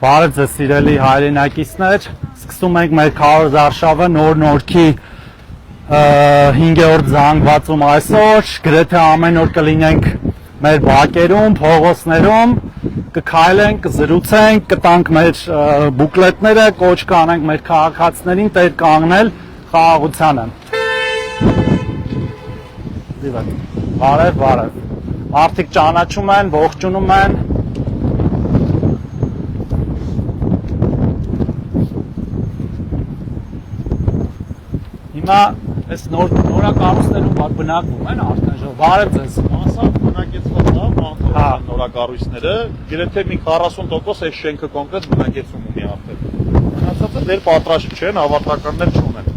Բարև ձեզ սիրելի հայրենակիցներ, սկսում ենք մեր Քարոզ արշավը նոր նորքի 5-րդ զանգվածում այսօր, գրեթե ամեն օր կլինենք մեր բակերում, փողոցներում, կքայլենք, կզրուցենք, կտանք մեր բուկլետները, կոչ կանենք մեր քաղաքացիներին տեր կանգնել խաղաղությանը։ Բարև, բարև։ Մարդիկ ճանաչում են, ողջունում են։ Հիմա այս նորակառույցներում բնակվում են արդեն ժողով։ Բարև ձեզ։ Մասամբ բնակեցված է, մանթորական նորակառույցները, գրեթե մի 40% այս շենքը կոնկրետ բնակեցում ունի արդեն։ Մնացածը դեռ պատրաստ չեն, ավարտականներ չունեն։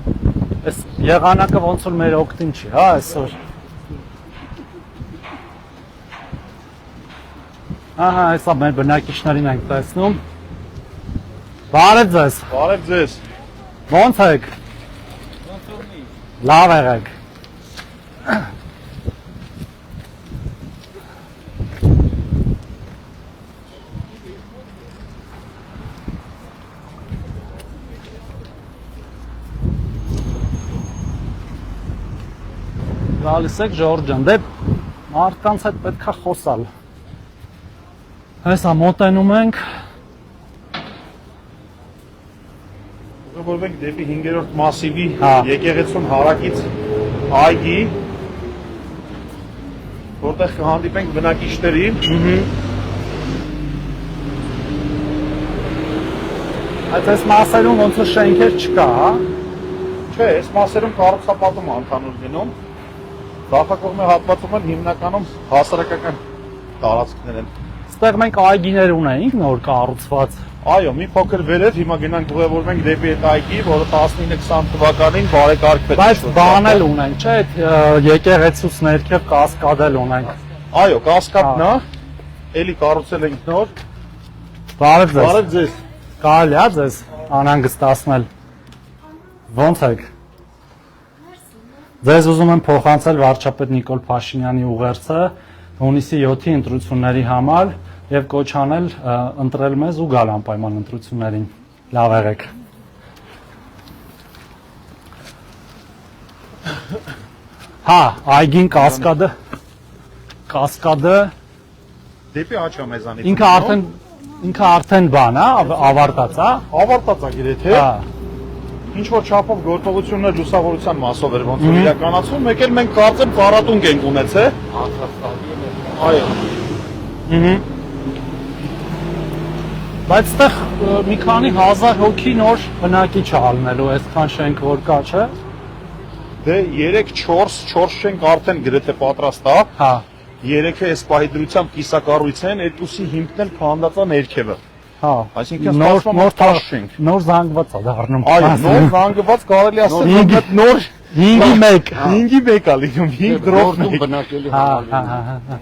Այս եղանակը ոնց որ մեր օգտին չի, հա, այսօր։ Ահա, այսա մեր բնակիչներին ենք տեսնում։ Բարև ձեզ։ Բարև ձեզ։ Ոնց եք։ Լավ եղեք։ Գալիս եք Ժորժ ջան, դե մարդկանց հետ պետք է խոսալ։ Հեսա մոտենում ենք։ Ուղևորվենք դեպի 5-րդ մասիվի եկեղեցուն հարակից այգի, որտեղ կհանդիպենք բնակիչներին։ Այս մասերում ոնց որ շենքեր չկա, հա։ Չէ, այս մասերում կառուցապատում է ընդհանուր գնում։ Ձախակողմի հատվածում են հիմնականում հասարակական տարածքներ են։ Ստեղ մենք այգիներ ունեինք նոր կառուցված։ Այո, մի փոքր վերև, հիմա գնանք ուղևորվենք դեպի այդ այգի, որը 19-20 թվականին բարեկարգվել է։ Բայց բանել ունենք, չէ՞, եկեղեցուց ներքև կասկադել ունենք։ Այո, կասկադն է, էլի կառուցել ենք նոր։ Բարև ձեզ։ Բարև ձեզ։ Կարելի է ձեզ անհանգստացնել։ Ոնց եք։ Ձեզ ուզում եմ փոխանցել վարչապետ Նիկոլ Փաշինյանի ուղերձը հունիսի 7-ի ընտրությունների համար եւ կոչ անել ընտրել մեզ ու գալ անպայման ընտրություններին։ Լավ եղեք։ Հա, այգին կասկադը Դեպի աչա մեզանից։ ինքը արդեն բան է, ավարտած է։ Ավարտած է գրեթե։ Հա։ Ինչ որ չափով գործողություններ լուսավորության մասով էր ոնց որ իրականացվում, մեկ էլ մենք կարծեմ պարատունք ենք ունեցել։ Այո։ Բայց այդտեղ մի քանի հազար հոգի նոր բնակիչ է ալնելու, այսքան շենք որ կա, չէ։ Դե 3-4 շենք արդեն գրեթե պատրաստ է։ Հա։ 3-ը այս պահի դրությամբ կիսակառույց են, այդտուսի հիմքն էլ քանդած է ներքևը։ Հա, այսինքն նոր շենք։ Նոր զանգված է դառնում։ Այո, նոր զանգված կարելի ասել նոր 5-ի 1։ 5-ի 1 է լինում, 5 դրոպ բնակելի Հա։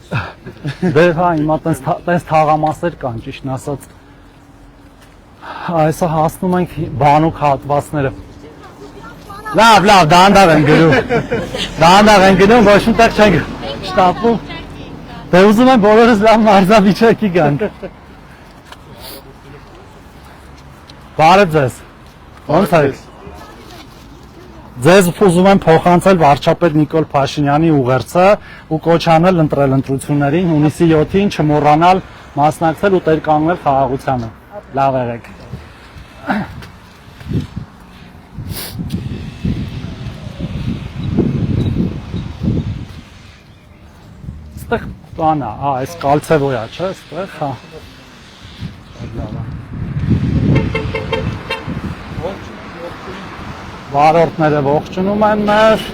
Դե հա, հիմա տենց թաղամասեր կան, ճիշտն ասած։ Այսա հասնում ենք բանուկ հատվածները։ Լավ, դանդաղ են գնում, ոչ մի տեղ չենք շտապում։ Դե ուզում եմ բոլորս լավ մարզավիճակի գանք։ Բարև ձեզ։ Ոնց եք։ Ձեզ ուզում եմ փոխանցել վարչապետ Նիկոլ Փաշինյանի ուղերձը ու կոչ անել ընտրել ընտրություններին հունիսի 7-ին չմոռանալ մասնակցել ու տեր կանգնել խաղաղությանը։ Լավ եղեք։ Այստեղ բան է, այս կալցևոյա, չէ՞, այստեղ, հա։ Լավ է։ Վարորդները ողջունում են մեր։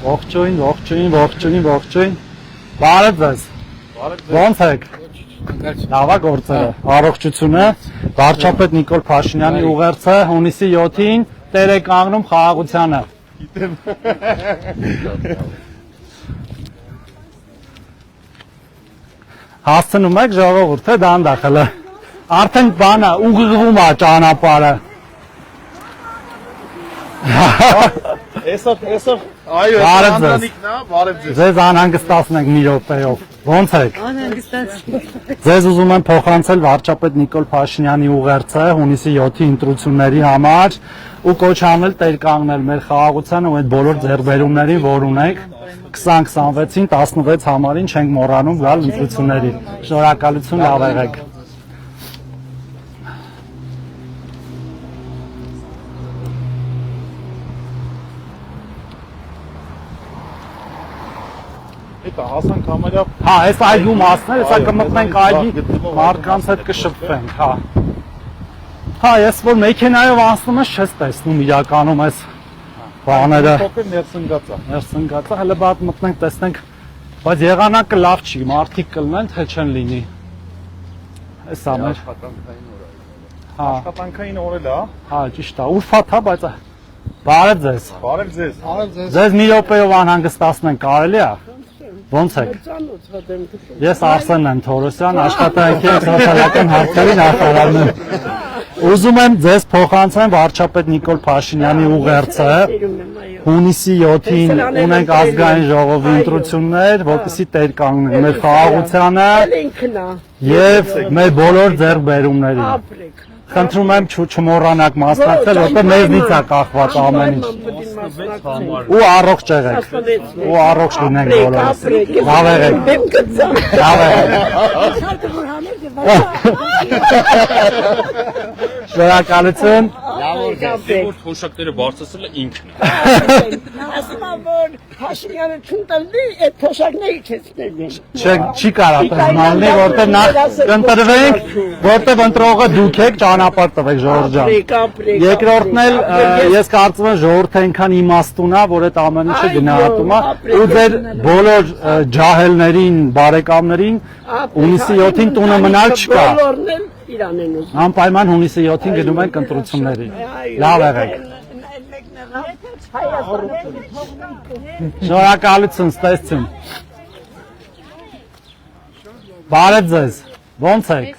Ողջույն։ Բարև ձեզ։ Ոնց եք։ Լավ է գործերը։ Առողջությունը։ Վարչապետ Նիկոլ Փաշինյանի ուղերձը հունիսի 7-ին տեր է կանգնում խաղաղությանը։ Հասցնում եք ժողովուրդ, թե դանդաղ հələ։ Արդեն բանը ուղղվում է ճանապարհը։ Էսա, այո, Բարև ձեզ։ Անդրանիկն է, բարև ձեզ։ Ձեզ անհանգստացնենք մի րոպեով։ Ո՞նց եք։ Անհանգստացի։ Ձեզ ուզում եմ փոխանցել վարչապետ Նիկոլ Փաշինյանի ուղերձը հունիսի 7-ի ընտրությունների համար ու կոչ անել տեր կանգնել մեր խաղաղությանը ու այդ բոլոր ձեռքբերումներին, որ ունենք 2026-ին 16 համարին չենք մոռանում գալ ընտրությունների։ Շնորհակալություն, լավ եղեք։ Էտա հասանք համարյա Հա, այս այգու մասներ, հեսա կմտնենք այգի մարդկանց հետ կշփվենք, հա։ Հա, ես որ մեքենայով անցնում ես չես տեսնում իրականում այս բաները փոքր ներսնգած է։ ներսնգածը, հələ բադ մտնենք տեսնենք, բայց եղանակը լավ չի, մարդիկ կլնեն, թե չեն լինի։ Էսա մեր, հա, Աշխատանքային օրել է, հա, ճիշտ է, ուրբաթ է, բայց բարև ձեզ։ բարև ձեզ։ Ձեզ մի րոպեով անհանգստացնենք, կարելի է։ Ոնց եք։ Ես Արսենն եմ Թորոսյան, աշխատանքի սոցիալական հարցերի նախարարն եմ։ Ուզում եմ ձեզ փոխանցեմ վարչապետ Նիկոլ Փաշինյանի ուղերձը։ Հունիսի 7-ին ունենք ազգային ժողովի ընտրություններ, որպեսզի տեր կանգնենք մեր խաղաղությանը եւ մեր բոլոր ձեռքբերումներին։ Խնդրում եմ չմոռանաք մասնակցել, որտեղ մեզնից է կախված ամեն ինչ։ Ու առողջ եղեք։ Ու առողջ լինենք բոլորս։ Լավ եղեք։ Լավ եղեք։ Շնորհակալություն։ Որ թոշակները բարձրացրել է ինքն է։ Ասում եմ, որ Փաշինյանը չընտրվի, այդ թոշակները չեցնեն։ Չի կարա տեսնալնի, որտեղ նախ կընտրվենք, որտեղ ընտրողը դուք եք, ճանապարհ տվեք Ժորժ ջան։ Երկրորդն էլ ես կարծում եմ ժողովուրդը այնքան իմաստուն է, որ այդ ամեն ինչը գնահատում է ու ձեր բոլոր ջահելներին, բարեկամներին հունիսի 7-ին տունը մնալ չկա։ Բոլորն էլ իրան են ուզում։ Անպայման հունիսի 7-ին գնում ենք ընտրությունների։ Լավ եղեք։ Շնորհակալություն, ստեսություն։ Բարև ձեզ։ Ոնց եք։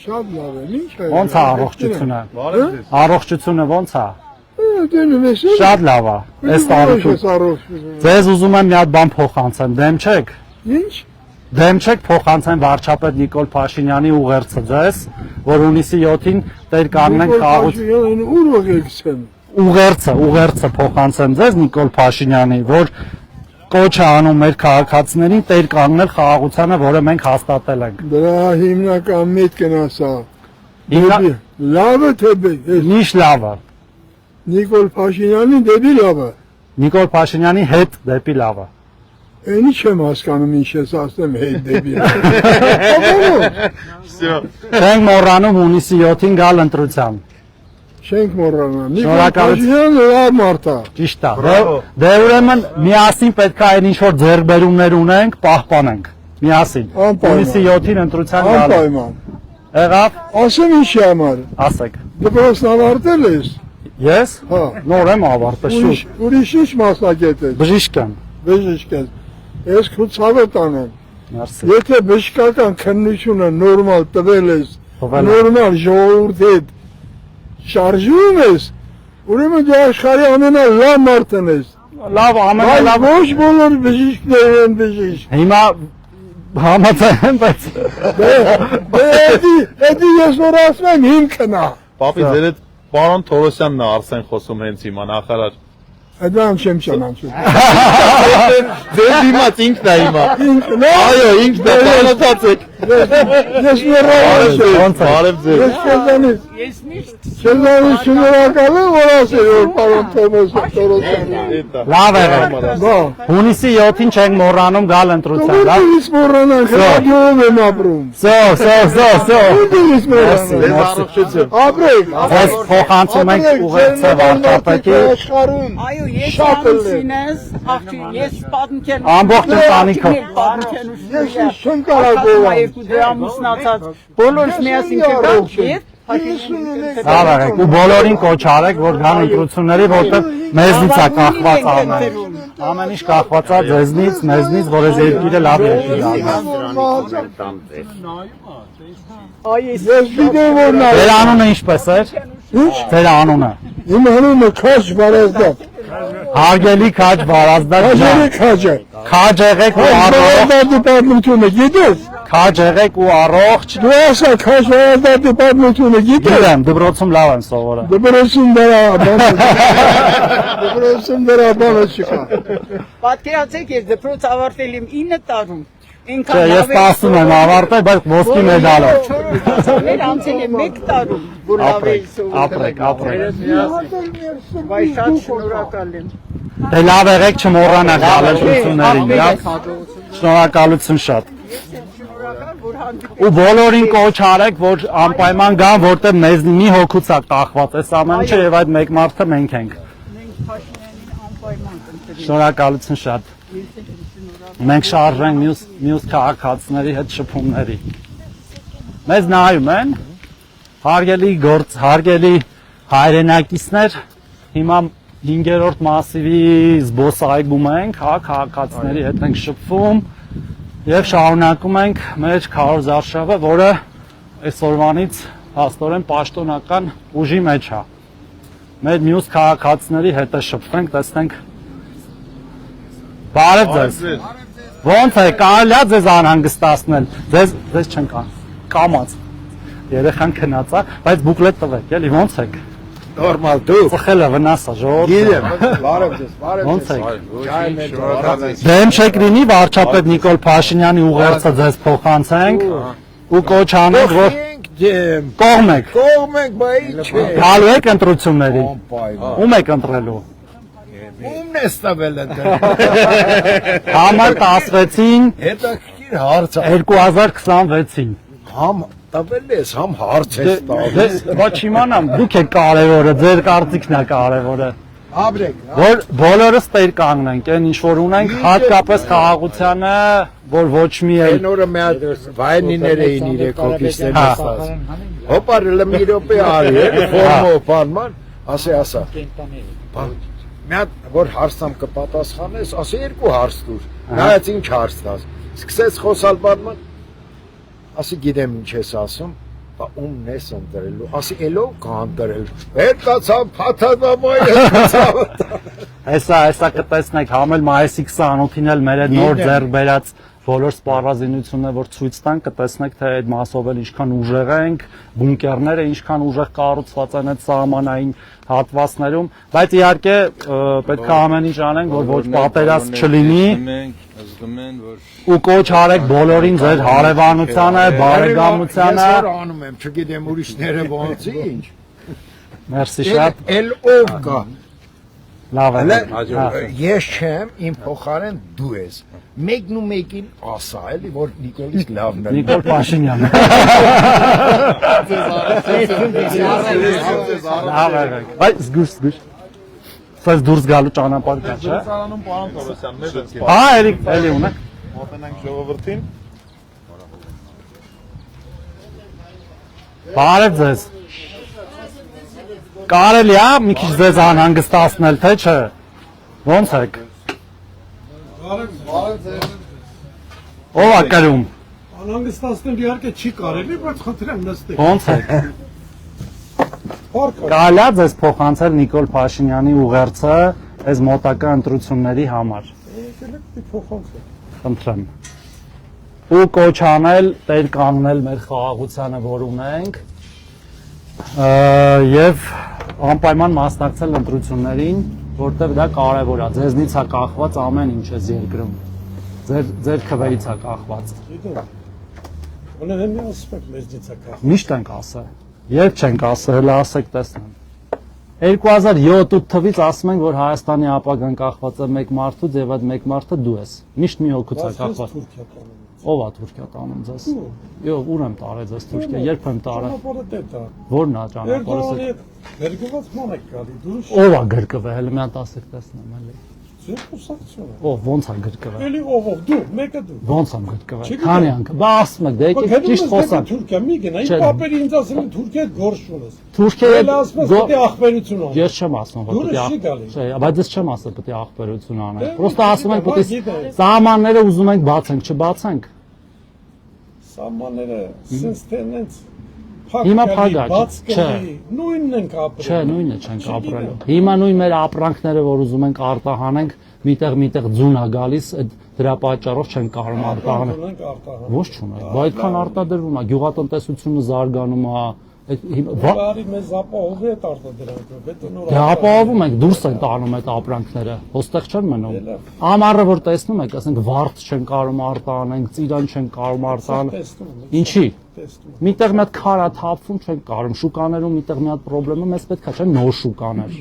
Շատ լավ է, ինչ է։ Ոնց է առողջությունը։ Բարև ձեզ։ Առողջությունը ոնց է։ Դնում ես։ Շատ լավ է։ Այս տարիքում տարիքում։ ձեզ ուզում եմ մի հատ բան փոխանցեմ։ Դեմ չեք։ Ինչ։ Դեմ չեք փոխանցեմ վարչապետ Նիկոլ Փաշինյանի ուղերձը ձեզ, որ հունիսի 7-ին տեր կանգնենք խաղաղություն։ Ուր ողեցեմ։ Ուղերձը փոխանցեմ ձեզ Նիկոլ Փաշինյանի, որ կոչ է անում մեր քաղաքացիներին տեր կանգնել խաղաղությանը, որը մենք հաստատել ենք։ Դրա հիմնական միտքն ասա։ Հիմա Լավը թե միշտ լավը։ Նիկոլ Փաշինյանի դեպի լավը։ Նիկոլ Փաշինյանի հետ դեպի լավը։ Այնի չեմ հասկանում ինչ ես ասեմ հետ դեպի։ Всё։ Չենք մոռանում հունիսի 7-ին գալ ընտրության։ Չենք մոռանա։ Նիկոլ Շնորհակալություն։ Փաշինյանը լավ մարդ է։ Ճիշտ է։ Բրավո։ Դե ուրեմն միասին պետք է այն ինչ որ ձեռքբերումներ ունենք, պահպանենք։ Միասին։ Անպայման։ Հունիսի 7-ին ընտրության գալ։ Անպայման։ Եղավ, Ասեմ ինչի համար։ ասեք։ Դպրոցն ավարտել ես։ Ես Հա։ նոր եմ ավարտել, շուտ։ Ուրիշ ինչ մասնակետ ես։ Բժիշկ եմ։ Բժիշկ ես։ Ես քո ցավը տանեմ։ Մերսի։ Եթե բժշկական քննությունը նորմալ տվել ես, Տվել եմ։ նորմալ ժողովրդի հետ շարժում ես, ուրեմն դու աշխարհի ամենալավ մարդն ես։ Լավ, Բայց ամենալավ։ ոչ բոլոր բժիշկներն են բժիշկ։ Հիմա համաձայն, բայց Դա ես որ ասում եմ հիմքն է։ Պապի ձեր այդ պարոն Թորոսյանն է Արսեն խոսում հենց հիմա նախարար։ Այդան չեմ ճանաչում։ Ձեր դիմաց ինքն է հիմա։ Ինքն է։ Այո, ինքն է, ծանոթաց եք։ Ես մեռած եմ։ ոնց է։ Բարև ձեզ։ Ես քեզանից շնորհակալ եմ, որ ասել որ պարոն Թորոսյանը։ Էտա։ Լավ եղեք։ Բա, Հունիսի 7-ին չենք մոռանում գալ ընտրության, լավ։ ո՞ւր մոռանանք, ռադիոյով եմ ապրում։ Սո։ Ո՞ւր մոռանանք։ Ձեզ առողջություն։ Ապրեք։ Ես փոխանցում ենք ուղերձը վարչապետի աշխարհում։ Այո, ես Շատ էլ է։ ամուսին ես, աղջի, ես պատմքեն։ Ամբողջ ընտանիքը։ Ես չեմ կարող գոհանալ։ Երկու դե ամուսնացած։ Բոլորս միասին կգանք եւ Լավ եղեք ու բոլորին կոչ արեք, որ գան ընտրությունների, որտեղ մեզնից է կախված ամեն ինչ կախված է ձեզնից, մեզնից, որ այս երկիրը լավ երկիր Այս Ես գիտեմ որ նա Ձեր անունը ինչպես էր։ Ձեր անունը։ իմ անունը Քաջ Վարազդատ։ Հարգելի քաջ Վարազդատ ջան։ Քաջը։ Քաջ եղեք ու առողջ։ Վարազդատի պատմությունը գիտես։ Քաջ եղեք ու առողջ։ Դու ասա Քաջ Վարազդատի պատմությունը գիտես։ Գիտեմ, դպրոցում լավ եմ սովորել։ Դպրոցում դրա բանը։ Դպրոցում դրա բանը չկա։ պատկերացեք ես դպրոց ավարտել եմ 9 տարում։ Չէ, ես 10-ում եմ ավարտել, բայց ոսկի մեդալով։ Մեր անցել եմ 1 տարում, որ լավ էի սովորել։ Ապրեք։ Բայց շատ շնորհակալ եմ։ Դե լավ եղեք չմոռանաք հալեցություններին, լավ։ Շնորհակալություն շատ։ Ու բոլորին կոչ արեք, որ անպայման գան, որտեղ մեզ մի հոգուց է կախված այս ամեն ինչը եւ այդ մեկ մարդը մենք ենք։ Շնորհակալություն շատ։ Մենք շարժենք մյուս քաղաքացիների հետ շփումների։ Մեզ նայում են, հարգելի հայրենակիցներ, հիմա 5-րդ մասիվի զբոսայգում ենք, քաղաքացիների հետ ենք շփվում եւ շարունակում ենք մեր քարոզարշավը, որը այսօրվանից հաստորեն պաշտոնական ուժի մեջ է։ Մեր մյուս քաղաքացիների հետ է շփվենք, տեսնենք։ Բարև ձեզ։ Ոնց է, կարելի է ձեզ անհանգստացնել, ձեզ չեն կամած, երեխան քնած է, բայց բուկլետ տվեք, էլի ոնց եք։ Նորմալ դու։ Ծխելը վնաս է, ժողովուրդ։ Գիտեմ, բարև ձեզ, բարև Ոնց եք։ ձեզ։ Դեմ չեք լինի վարչապետ Նիկոլ Փաշինյանի ուղերձը ձեզ փոխանցենք ու կոչ անենք, որ Դեմ։ կողմ եք, Կողմ ենք, բայ չէ։ գալու եք ընտրությունների, Պայման։ ում եք ընտրելու։ Ումն է ստավել ընդ։ Համար 16-ին, Հետաքրքիր հարց է։ 2026-ին։ Համ տվել ես, համ հարց ես տալիս։ Ոչ իմանամ, դուք եք կարևորը, ձեր կարծիքն է կարևորը։ Աբրեք, Որ բոլորս տեր կանգնենք, այն ինչ որ ունենք, հատկապես խաղաղությանը, որ ոչ մի էլ այն օրը մի հատ վայնիներ էին 3 հոգիստներ նստած։ Հոպա լմի րոպե արի, ֆորմո բանման, ասա։ Մի հատ որ հարցամ կպատասխանես, ասի 2 հարց դուր։ Նայած ինչ հարց տաս։ Սկսեց խոսալ բանման, ասի գիտեմ ինչ ես ասում, բա ումն ես ընտրելու, ասի էլով կանտրել։ Հետացավ փաթաթամայ հետացավ։ Հեսա կտեսնեք, համել մայիսի 28-ին էլ մեր այդ նոր ձեռք բերած բոլոր սպառազինությունները, որ ցույց տան, կտեսնեք, թե այդ մասով էլ ինչքան ուժեղ ենք, բունկերները ինչքան ուժեղ կառուցված են այդ սահմանային հատվածներում, բայց իհարկե պետք է ամեն ինչ անենք, որ ոչ պատերազմ չլինի։ Զգում են, որ Ու կոչ արեք բոլորին ձեր հարևանությանը, բարեկամությանը։ Ես անում եմ, չգիտեմ ուրիշները ոնց ինչ։ Մերսի շատ։ Էլ ով կա։ Լավ է։ Ես չեմ, իմ փոխարեն դու ես։ Մեկն ու մեկին ասա, էլի որ Նիկոլից լավն է։ Նիկոլ Փաշինյանը։ Լավ է։ Բայց զգուշ։ Սա դուրս գալու ճանապարհ կա, չէ՞։ Ծառանում պարոն Թովոսյան, մեր դեպքում։ Հա, էլի ունեք։ Մոտենանք ժողովրդին։ Բարև ձեզ։ Կարելի է մի քիչ ձեզ անհանգստացնել, թե չէ։ Ոնց եք։ Ո՞վ է կրում։ Անհանգստացնել իհարկե չի կարելի, բայց խնդրեմ նստեք։ Ոնց եք։ Կարելի է ձեզ փոխանցել Նիկոլ Փաշինյանի ուղերձը այս մոտակա ընտրությունների համար։ Խնդրեմ։ Ու կոչ անել, տեր կանգնել մեր խաղաղությանը, որ ունենք, եւ անպայման մասնակցել ընտրություններին, որտեղ դա կարևոր է։ Ձեզնից է կախված ամեն ինչ այս երկրում։ Ձեր քվեից է կախված։ Ունեն մի ասպեկ մեզնից է կախ։ Միշտ ենք ասել։ Երբ չենք ասել, հələ ասեք տեսնեմ։ 2007 թվականից ասում ենք, որ Հայաստանի ապագան կախված է մեկ մարդուց եւ այդ մեկ մարդը դու ես։ Միշտ մի հոգուց է կախված։ Ո՞վ է Թուրքիա տանում ձեզ։ Յո, ուր եմ տարել ձեզ Թուրքիա, երբ եմ տարել։ Ճանապարհը դա։ Որն է ճանապարհը։ Գրգված ման եք գալի, դուրս։ Ո՞վ է գրկվել, հələ մի հատ ասեք տեսնեմ էլի։ Ձեր խոսակցությունը։ Ո՞վ ոնց է գրկվել։ Էլի ով դու, մեկը դու։ Ոնց եմ գրկվել։ Չի Քանի անգամ։ Բա ասում եք, դե եկեք ճիշտ խոսանք։ Թուրքիա մի գնա, Չէ։ իմ պապերը ինձ ասել են Թուրքիա գործ ունես։ Թուրքիայի Էլ ասում ես պետք է ախբերություն անես։ Ես չեմ ասում, որ Դուրս պետք չի է գալիս։ Չէ, բայց ես չեմ ասում պետք է ախբերություն անենք։ Դե, Պրոստը ասում ենք բայց պետք է գիտեմ։ սահմանները ուզում ենք բացենք, չբացենք։ Սահմանները sense տենենց Հիմա փակ է, բաց չէ։ կլի, նույնն ենք ապրել։ Չէ, նույնը չենք ապրելու։ Հիմա նույն մեր ապրանքները, որ ուզում ենք արտահանենք, միտեղ ձուն է գալիս, այդ դրա պատճառով չենք կարող արտահանել։ Ունենք արտահան։ Ոչ չունենք, բա այդքան արտադրվում է, գյուղատնտեսությունը զարգանում է, Բարի մեզ ապահով է արտադրանքը, բետոնոր։ Դե ապահովում ենք, դուրս են տանում այդ ապրանքները, հոստեղ չեն մնում։ Ամառը որ տեսնում եք, ասենք վարդ չեն կարող արտահանենք, ծիրան չեն կարող արտահանել։ Ինչի։ Միտեղ մի հատ քար է թափվում, չեն կարող։ Շուկաներում միտեղ մի հատ խնդրեմը մեզ պետք է չէ նոր շուկաներ։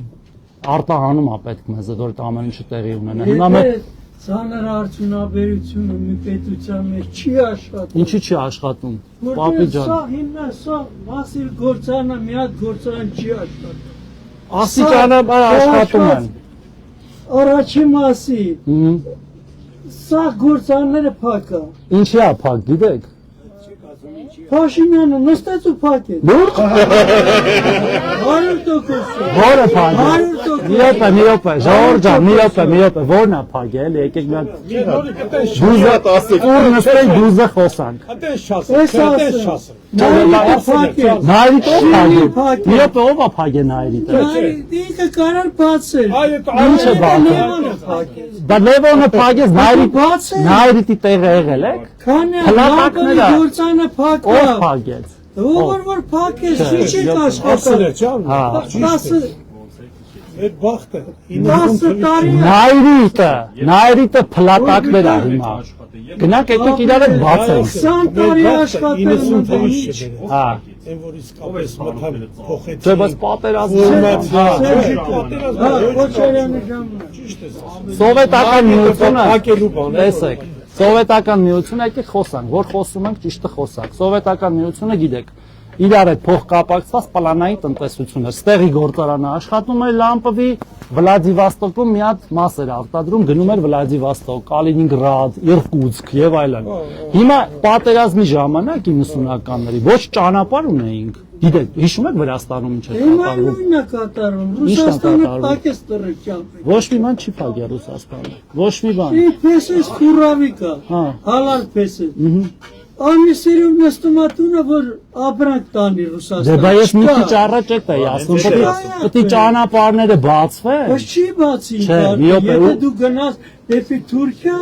Արտահանում է պետք մեզ, որ այդ ամեն ինչը տեղի ունենա։ Հիմա մեր Ցաներ արդյունաբերությունը մի պետության մեջ չի աշխատում։ ինչի չի աշխատում։ Պապի Որտեղ ջան։ սա հիմնա սա մասիր գործանը մի հատ գործարան չի աշխատում։ Աստիճանը աշխատում են։ Առաջի մասի Հմ, սա գործարները փակա։ Ինչի է փակ, գիտեք։ Փաշինյանը նստեց ու փակեց։ Լուրջ։ 100%։ Որը փակ է։ 100%։ Մի րոպե, Ժողովուրդ ջան, մի րոպե, ո՞րն է փակել, եկեք մի հատ դուզը ասեք, ուր նստենք դուզը խոսանք։ Ատես չասեմ, Էս ատես ասեմ։ չասեմ։ Նայրիտը փակեց։ Նայրիտ ով փակել։ փակել։ Մի րոպե ով է փակել նայրիտը։ Ինքը կարար բացել։ Այդ Ինչ է բացել։ Լևոնը փակեց։ Դա Լևոնը փակեց նայրիտ Բացել։ նայրիտի տեղը եղել եք։ Քանի Փլատակները։ լամպի գործանը փակա։ Ով փակեց։ Որ փակեց, Չէ, չի ասել աշխատել։ է, ջան։ Հա։ 10 Այդ բախտը 10 տարի Նայրիտը փլատակներ է հիմա։ Գնանք եկեք իրար հետ բացենք։ 20 տարի աշխատել 90 թվականից չէ։ Հա։ Այն որ իսկապես մտավ փոխեց։ Չէ, բայց պատերազմը Հա, Քոչարյանի ժամանակ։ Ճիշտ է ասում։ սովետական միությունը Փակելու բան է։ տեսեք, սովետական միությունը եկեք խոսանք, որ խոսում ենք ճիշտը խոսանք։ Սովետական միությունը գիտեք, իրար հետ փոխկապակցված պլանային տնտեսություն էր։ Ստեղի գործարանը աշխատում էր Լամպովի Վլադիվոստոկում մի հատ մաս էր արտադրում, գնում էր Վլադիվոստոկ, Կալինինգրադ, Իռկուտսկ եւ այլն։ Հիմա պատերազմի ժամանակ 90-ականների ոչ ճանապարհ ունեինք։ Գիտեք, հիշում եք Վրաստանում ինչ էր Հիմա կատարվում։ նույնն է կատարում։ Ի՞նչ է Ռուսաստանը կատարում։ փակեց տրճամփը։ Ոչ մի բան չի փակել Ռուսաստանը։ Ոչ մի բան։ Փեսես խուրավիկա։ Հա։ Հալալ փեսես։ Ամիսերով նստում է տունը, որ ապրանք տանի Դե Ռուսաստանը։ բա ես մի քիչ առաջ էի ասում, պետք է ճանապարհները բացվեն։ Բայց չի բացի։ Չէ, մի օպե- Եթե դու գնաս դեպի Թուրքիա,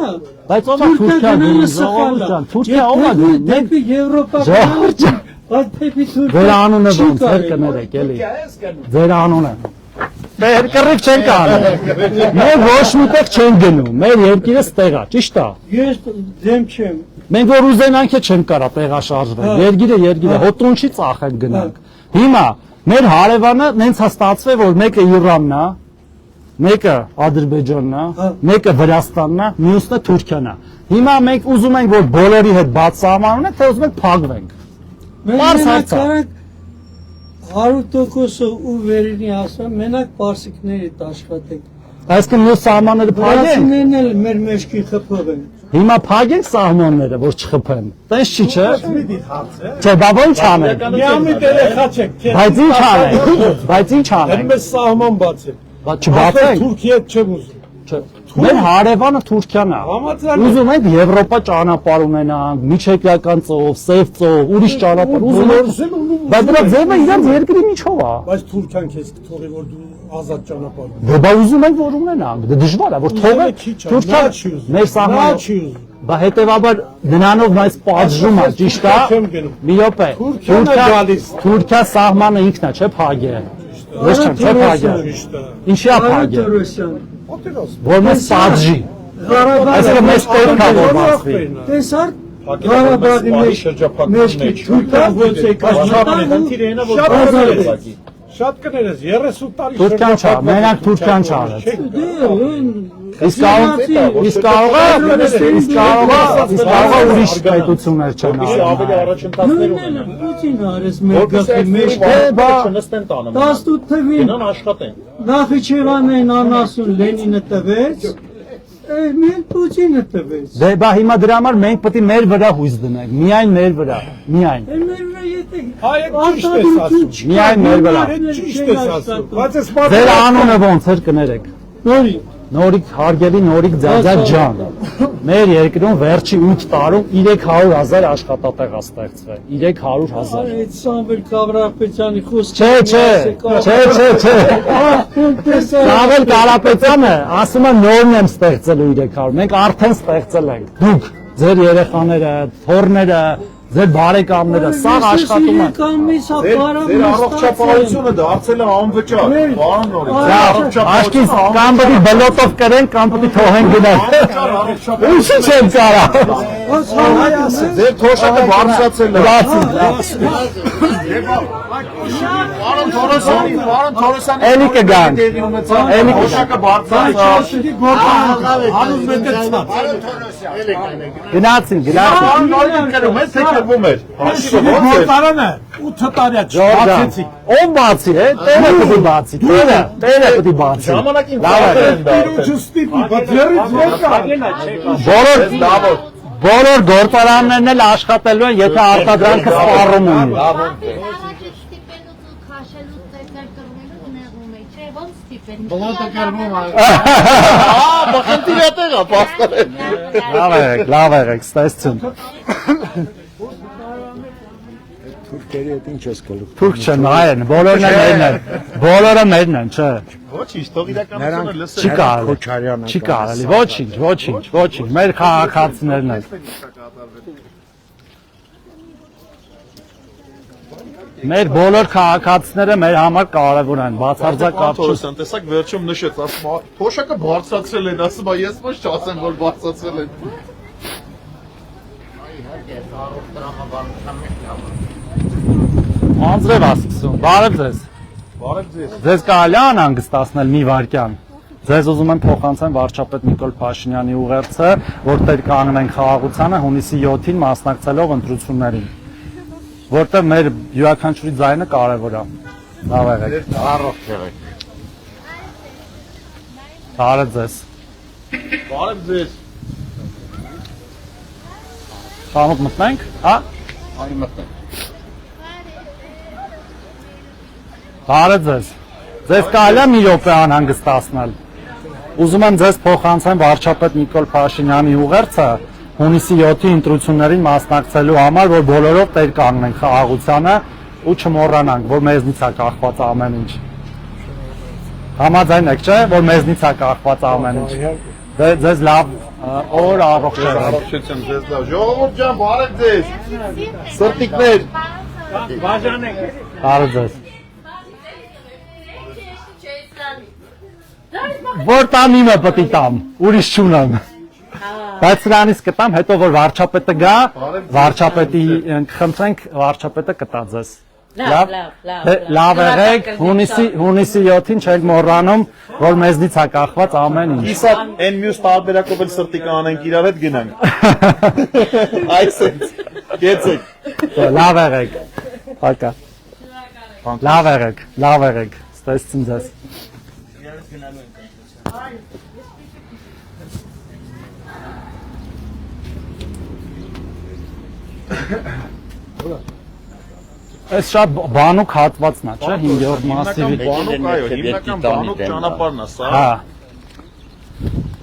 Բայց ով է Թուրքիա գնում, Ժողովուրդ ջան, Թուրքիա ով է գնում։ Մենք դեպի Եվրոպա Ժողովուրդ ջան, բայց դեպի Թուրքիա։ ձեր անունը չի ոնց էր կարելի։ կներեք, էլի։ Ձեր անունը։ Մեր կռիվ չենք անում։ Մենք ոչ միտեղ չենք գնում, մեր երկիրը ստեղ է, ճիշտ է։ Ես դեմ չեմ։ Մենք որ ուզենանք է չենք կարա տեղաշարժվել։ Երկիրը, հոտունչի ծախենք գնանք։ Հիմա մեր հարևանը նենց է ստացվել, որ մեկը Իրանն է, մեկը Ադրբեջանն է, մեկը Վրաստանն է, մյուսը Թուրքիան է։ Հիմա մենք ուզում ենք, որ բոլորի հետ բաց սահման ունենք, թե ուզում ենք փակվենք։ Պարզ հարց է։ 100% ու վերինի ասա, մենակ պարսիկներիդ աշխատեք։ Այսինքն մյուս սահմանները փակենք։ Պարսիկներն էլ մեր մեջքի խփով են։ Հիմա փակենք սահմանները, որ չխփեն։ Տես չի, չէ։ Չէ, բա ո՞նց անենք։ Միամիտ երեխա չեք։ Բայց ինչ անենք։ Բայց ինչ անենք։ Մեզ սահման բացել։ Բա չբացենք։ Թուրքիա չեմ ուզում։ Չէ։ Մեր հարևանը Թուրքիան է։ Համաձայն Ուզում ենք Եվրոպա ճանապարհ ունենանք, միջերկրական ծով, սև ծով, ուրիշ ճանապարհ ուզում ենք։ Բայց դրա ձևը իրանց երկրի միջով է։ Բայց Թուրքիան քեզ կթողի որ դու ազատ ճանապարհ։ Դե բա ուզում ենք որ ունենանք։ Դե դժվար է որ թողը Թուրքիան մեր սահմանը։ չի ուզում։ Բա հետեւաբար նրանով այս պատժում է, ճիշտ է։ Մի րոպե։ Թուրքիա սահմանը ինքն է, չէ՞ փագել։ Ոչ չէ փագել։ Ինչի է փագել։ Որ մեզ պատժի։ Այսինքն մեզ պետք է որ բացվի։ Տեսար Ղարաբաղի մեջ Թուրքիա ոնց է կազմակերպել։ Շատ կներես 30 տարի Թուրքիան չա, մենակ Թուրքիան չարեց։ Իսկ կարող ուրիշ պետություններ չեն արել։ Նույնն է Պուտինը արեց մեր գլխի մեջ։ Բա 18 թվին աշխատեն։ Նախիջևանն անասուն Լենինը տվեց, Մեն Պուտինը տվեց։ Դե բա հիմա դրա համար մենք պետք է մեր վրա հույս դնենք, միայն մեր վրա, միայն։ Մեր վրա եթե Հայ ճիշտ ես ասում։ Միայն մեր վրա։ Ճիշտ ես ասում։ Բայց ես Ձեր անունը ոնց էր կներեք։ Նորի։ Նորիկ հարգելի Նորիկ Ձազար ջան։ Մեր երկրում վերջի 8 տարում 300,000 աշխատատեղ ա ստեղծվել։ 300,000։ Այդ Սամվել Կավրապետյանի խոսքը։ Չէ։ Սամվել Կարապետյանը ասում է նորն եմ ստեղծելու 300։ Մենք արդեն ստեղծել ենք։ Դուք, ձեր երեխաները, թոռները, ձեր բարեկամները, սա աշխատում է։ Ձեր առողջապահությունը դարձել է անվճար։ Պարոն Նորիկ, Աշկիս կամ պետք է բլոտով կրենք, կամ պետք է թողենք գնալ։ Ուսի չեմ կարա։ ձեր թոշակը բարձրացել է։ Պարոն Թորոսյանի Էլի կգան։ թոշակը բարձրացել։ Գնացին։ Պարոն Նորիկը կրում է, թե կրվում էր։ Գործարանը 8 տարի է Բացեցի։ Ով բացի է։ Տերը պետք է բացի։ Տերը պետք է բացի։ Ժամանակին Լավ է։ Տիրոջը ստիպի, բայց երից եկա։ Բոլոր գործարաններն էլ աշխատելու են, եթե արտադրանքը սպառում ունի։ Բլոտը կրվում է։ բախնդիր է տեղա, պաստարեն։ Լավ եղեք, ստեսցում։ Թուրքերի հետ ինչ ես կլուկ։ Թուրք չեն, հայ են, բոլորն են մերն են։ Բոլորը մերն են, չէ։ Ոչինչ, թող իրականությունը լսել։ Չի կարելի։ Քոչարյանը։ Չի կարելի, ոչինչ, մեր քաղաքացիներն են։ Մեր բոլոր քաղաքացիները մեր համար կարևոր են, բացարձակ կապ չունի։ Թորոսյան, տեսակ վերջում նշեց, ասում է, թոշակը բարձրացրել են, ասում է, ես ոչ չասեմ, որ բարձրացրել են։ Անձրև ասկսում, բարև ձեզ։ Բարև ձեզ։ Ձեզ կարելի է անհանգստացնել մի վայրկյան։ Ձեզ ուզում եմ փոխանցեմ վարչապետ Նիկոլ Փաշինյանի ուղերձը, որտեղ կանգնենք խաղաղությանը հունիսի 7-ին մասնակցելով ընտրություններին։ Որտեղ մեր յուրաքանչյուրի ձայնը կարևոր է։ Լավ եղեք։ Առողջ եղեք։ Բարև ձեզ։ Բարև ձեզ։ Խանութ մտնենք, հա։ Այ մտնենք։ Բարև ձեզ։ Ձեզ կարելի է մի րոպե անհանգստացնել։ Ուզում եմ ձեզ փոխանցեմ վարչապետ Նիկոլ Փաշինյանի ուղերձը հունիսի 7-ի ընտրություններին մասնակցելու համար, որ բոլորով տեր կանգնենք խաղաղությանը ու չմոռանանք, որ մեզնից է կախված ամեն ինչ։ Համաձայն եք, չէ՞, որ մեզնից է կախված ամեն ինչ։ Ձեզ լավ օր, առողջ եղեք։ Առողջություն ձեզ լավ։ Ժողովուրդ ջան, բարև ձեզ։ Սրտիկներ։ Բարև ձեզ։ Որ տամ իմը պետք է տամ, ուրիշ չունեմ։ Բայց սրանից կտամ, հետո որ վարչապետը գա, վարչապետի խնդրենք, վարչապետը կտա ձեզ։ Լավ եղեք, հունիսի 7-ին չենք մոռանում, որ մեզնից է կախված ամեն ինչ։ Իսա այն մյուս տարբերակով էլ սրտիկ անենք իրար հետ գնանք։ Այսպես։ Գեցեք։ Լավ եղեք։ Հակա։ Լավ եղեք, ստեսցին ձեզ։ Այս շատ բանուկ հատվածն է, չէ՞, 5-րդ մասիվի։ Բանուկ, այո, հիմնական բանուկ ճանապարհն է սա։ Հա,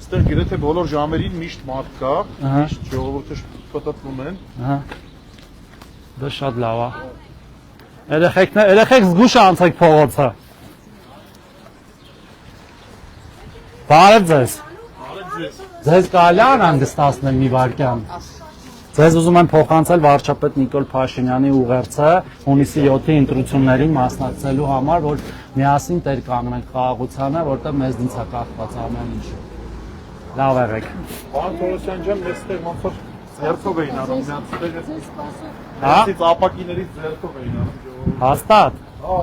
Այստեղ գրեթե բոլոր ժամերին միշտ մարդ կա, միշտ ժողովուրդը շփոթվում են։ ահա։ Դա շատ լավ է։ Երեխեք զգուշ անցեք փողոցը։ Բարև ձեզ։ Ձեզ կարելի է անհանգստացնել մի վայրկյան։ Ձեզ ուզում եմ փոխանցել վարչապետ Նիկոլ Փաշինյանի ուղերձը հունիսի 7-ի ընտրություններին մասնակցելու համար, որ միասին տեր կանգնենք խաղաղությանը, որտեղ մեզնից է կախված ամեն ինչ։ Լավ եղեք։ Պարոն Թորոսյան ջան, մեստեղ ոնց որ ձեռքով էին անում, նրանցից Հա։ ապակիներից ձեռքով էին անում։ Հաստատ։ Հա։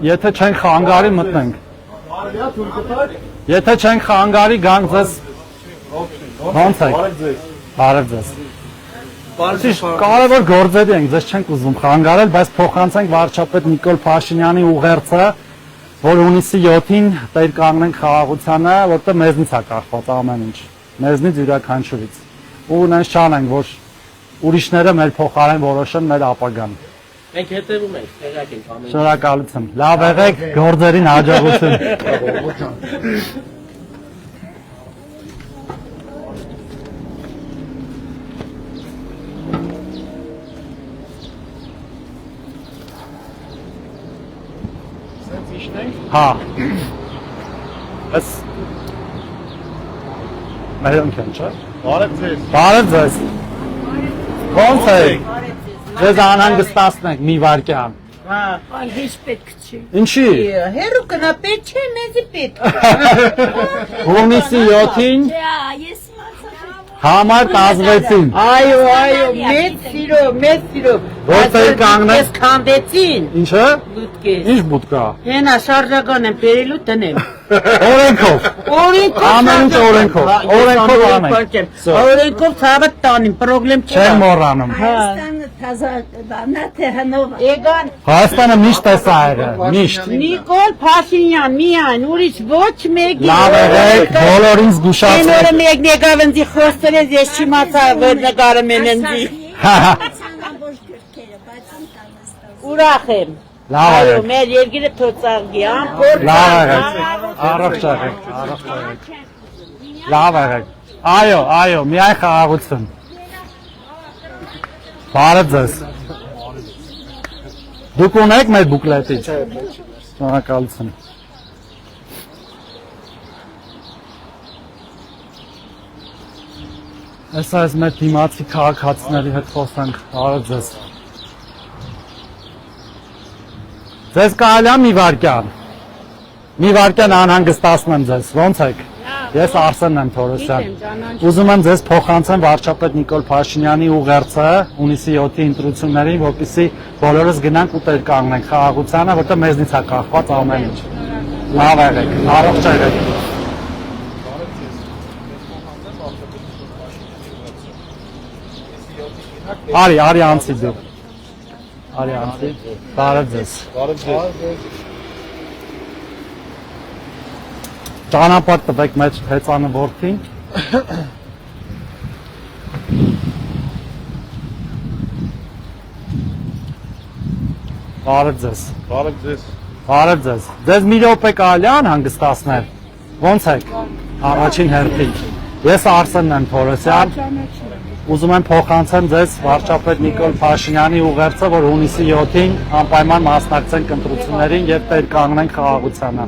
Եթե չենք խանգարի մտնենք։ Մարիա թուրքտար։ Եթե չենք խանգարի գանք ձեզ ոնց եք։ Բարև ձեզ։ Բարև ձեզ։ Կարևոր գործերի ենք, ձեզ չենք ուզում խանգարել, բայց փոխանցենք վարչապետ Նիկոլ Փաշինյանի ուղերձը որ հունիսի 7-ին տեր կանգնենք խաղաղությանը, որտեղ մեզնից է կախված ամեն ինչ, մեզնից յուրաքանչյուրից։ Ու նենց չանենք, որ ուրիշները մեր փոխարեն որոշեն մեր ապագան։ Մենք հետևում ենք, տեղակ ենք ամեն ինչ։ Շնորհակալություն։ Լավ եղեք, գործերին հաջողություն։ Հա։ Էս մերոնք են, չէ՞։ Բարև ձեզ։ Բարև ձեզ։ Ո՞նց եք։ Ձեզ անհանգստացնենք մի վարքյան։ Այլ հիշ պետք չի։ Ինչի։ Հերու կնա պետք չէ, մեզի պետք։ Հունիսի 7-ին Ես համար 16-ին։ Այո, մեծ սիրո։ Որտեղ կանգնես։ Ես քանդեցին։ Ինչը։ Լուտկես։ Ինչ բուտկա։ Հենա շարժական եմ բերելու տնեմ։ Օրենքով։ Ամեն ինչ օրենքով։ Օրենքով անենք։ Օրենքով ցավը տանիմ, պրոբլեմ Չեմ մոռանում։ Հայաստանը թազա դանա թե հնով Եգան Հայաստանը միշտ է սա եղել, միշտ։ Նիկոլ Փաշինյան միայն, ուրիշ ոչ մեկի։ Լավ եղեք, բոլորին Այն զգուշացրեք։ օրը մեկ եկավ ինձ խոստերես, ես չիմացա որ նկարում են ինձ։ ամբողջ գրքերը, բայց ինտանստով։ Ուրախ եմ։ Լավ Այո, եղեք։ մեր երկիրը թոցաղի, ամփոփ։ Լավ եղեք։ Առողջ եղեք, առողջ եղեք։ Լավ եղեք։ Այո, միայն խաղաղություն։ Բարև ձեզ։ Դուք ունեք մեր բուկլետից։ Շնորհակալություն։ Այս մեր դիմացի քաղաքացիների հետ խոսանք, բարև ձեզ։ Ձեզ կարելի է մի վարքյան անհանգստացնեմ ձեզ, ո՞նց եք։ Ես Արսենն եմ Թորոսյան։ Ուզում եմ ձեզ փոխանցեմ վարչապետ Նիկոլ Փաշինյանի ուղերձը հունիսի 7-ի ընտրություններին, որպեսզի բոլորս գնանք ու տեր կանգնենք խաղաղությանը, որտեղ մեզնից է կախված ամեն ինչ։ Լավ եղեք, առողջ եղեք։ Արի անցի դու։ Արի անցի։ Բարև ձեզ։ Բարև ձեզ։ Ճանապարհ տվեք մեր հեծանը որդին։ Բարև ձեզ։ Բարև ձեզ։ Բարև ձեզ։ Ձեզ մի րոպե կարելի է հանգստացնել։ Ո՞նց եք։ Առաջին հերթին։ Ես Արսենն եմ Թորոսյան։ Ուզում եմ փոխանցեմ ձեզ վարչապետ Նիկոլ Փաշինյանի ուղերձը, որ հունիսի 7-ին անպայման մասնակցենք ընտրություններին եւ տեր կանգնենք խաղաղությանը։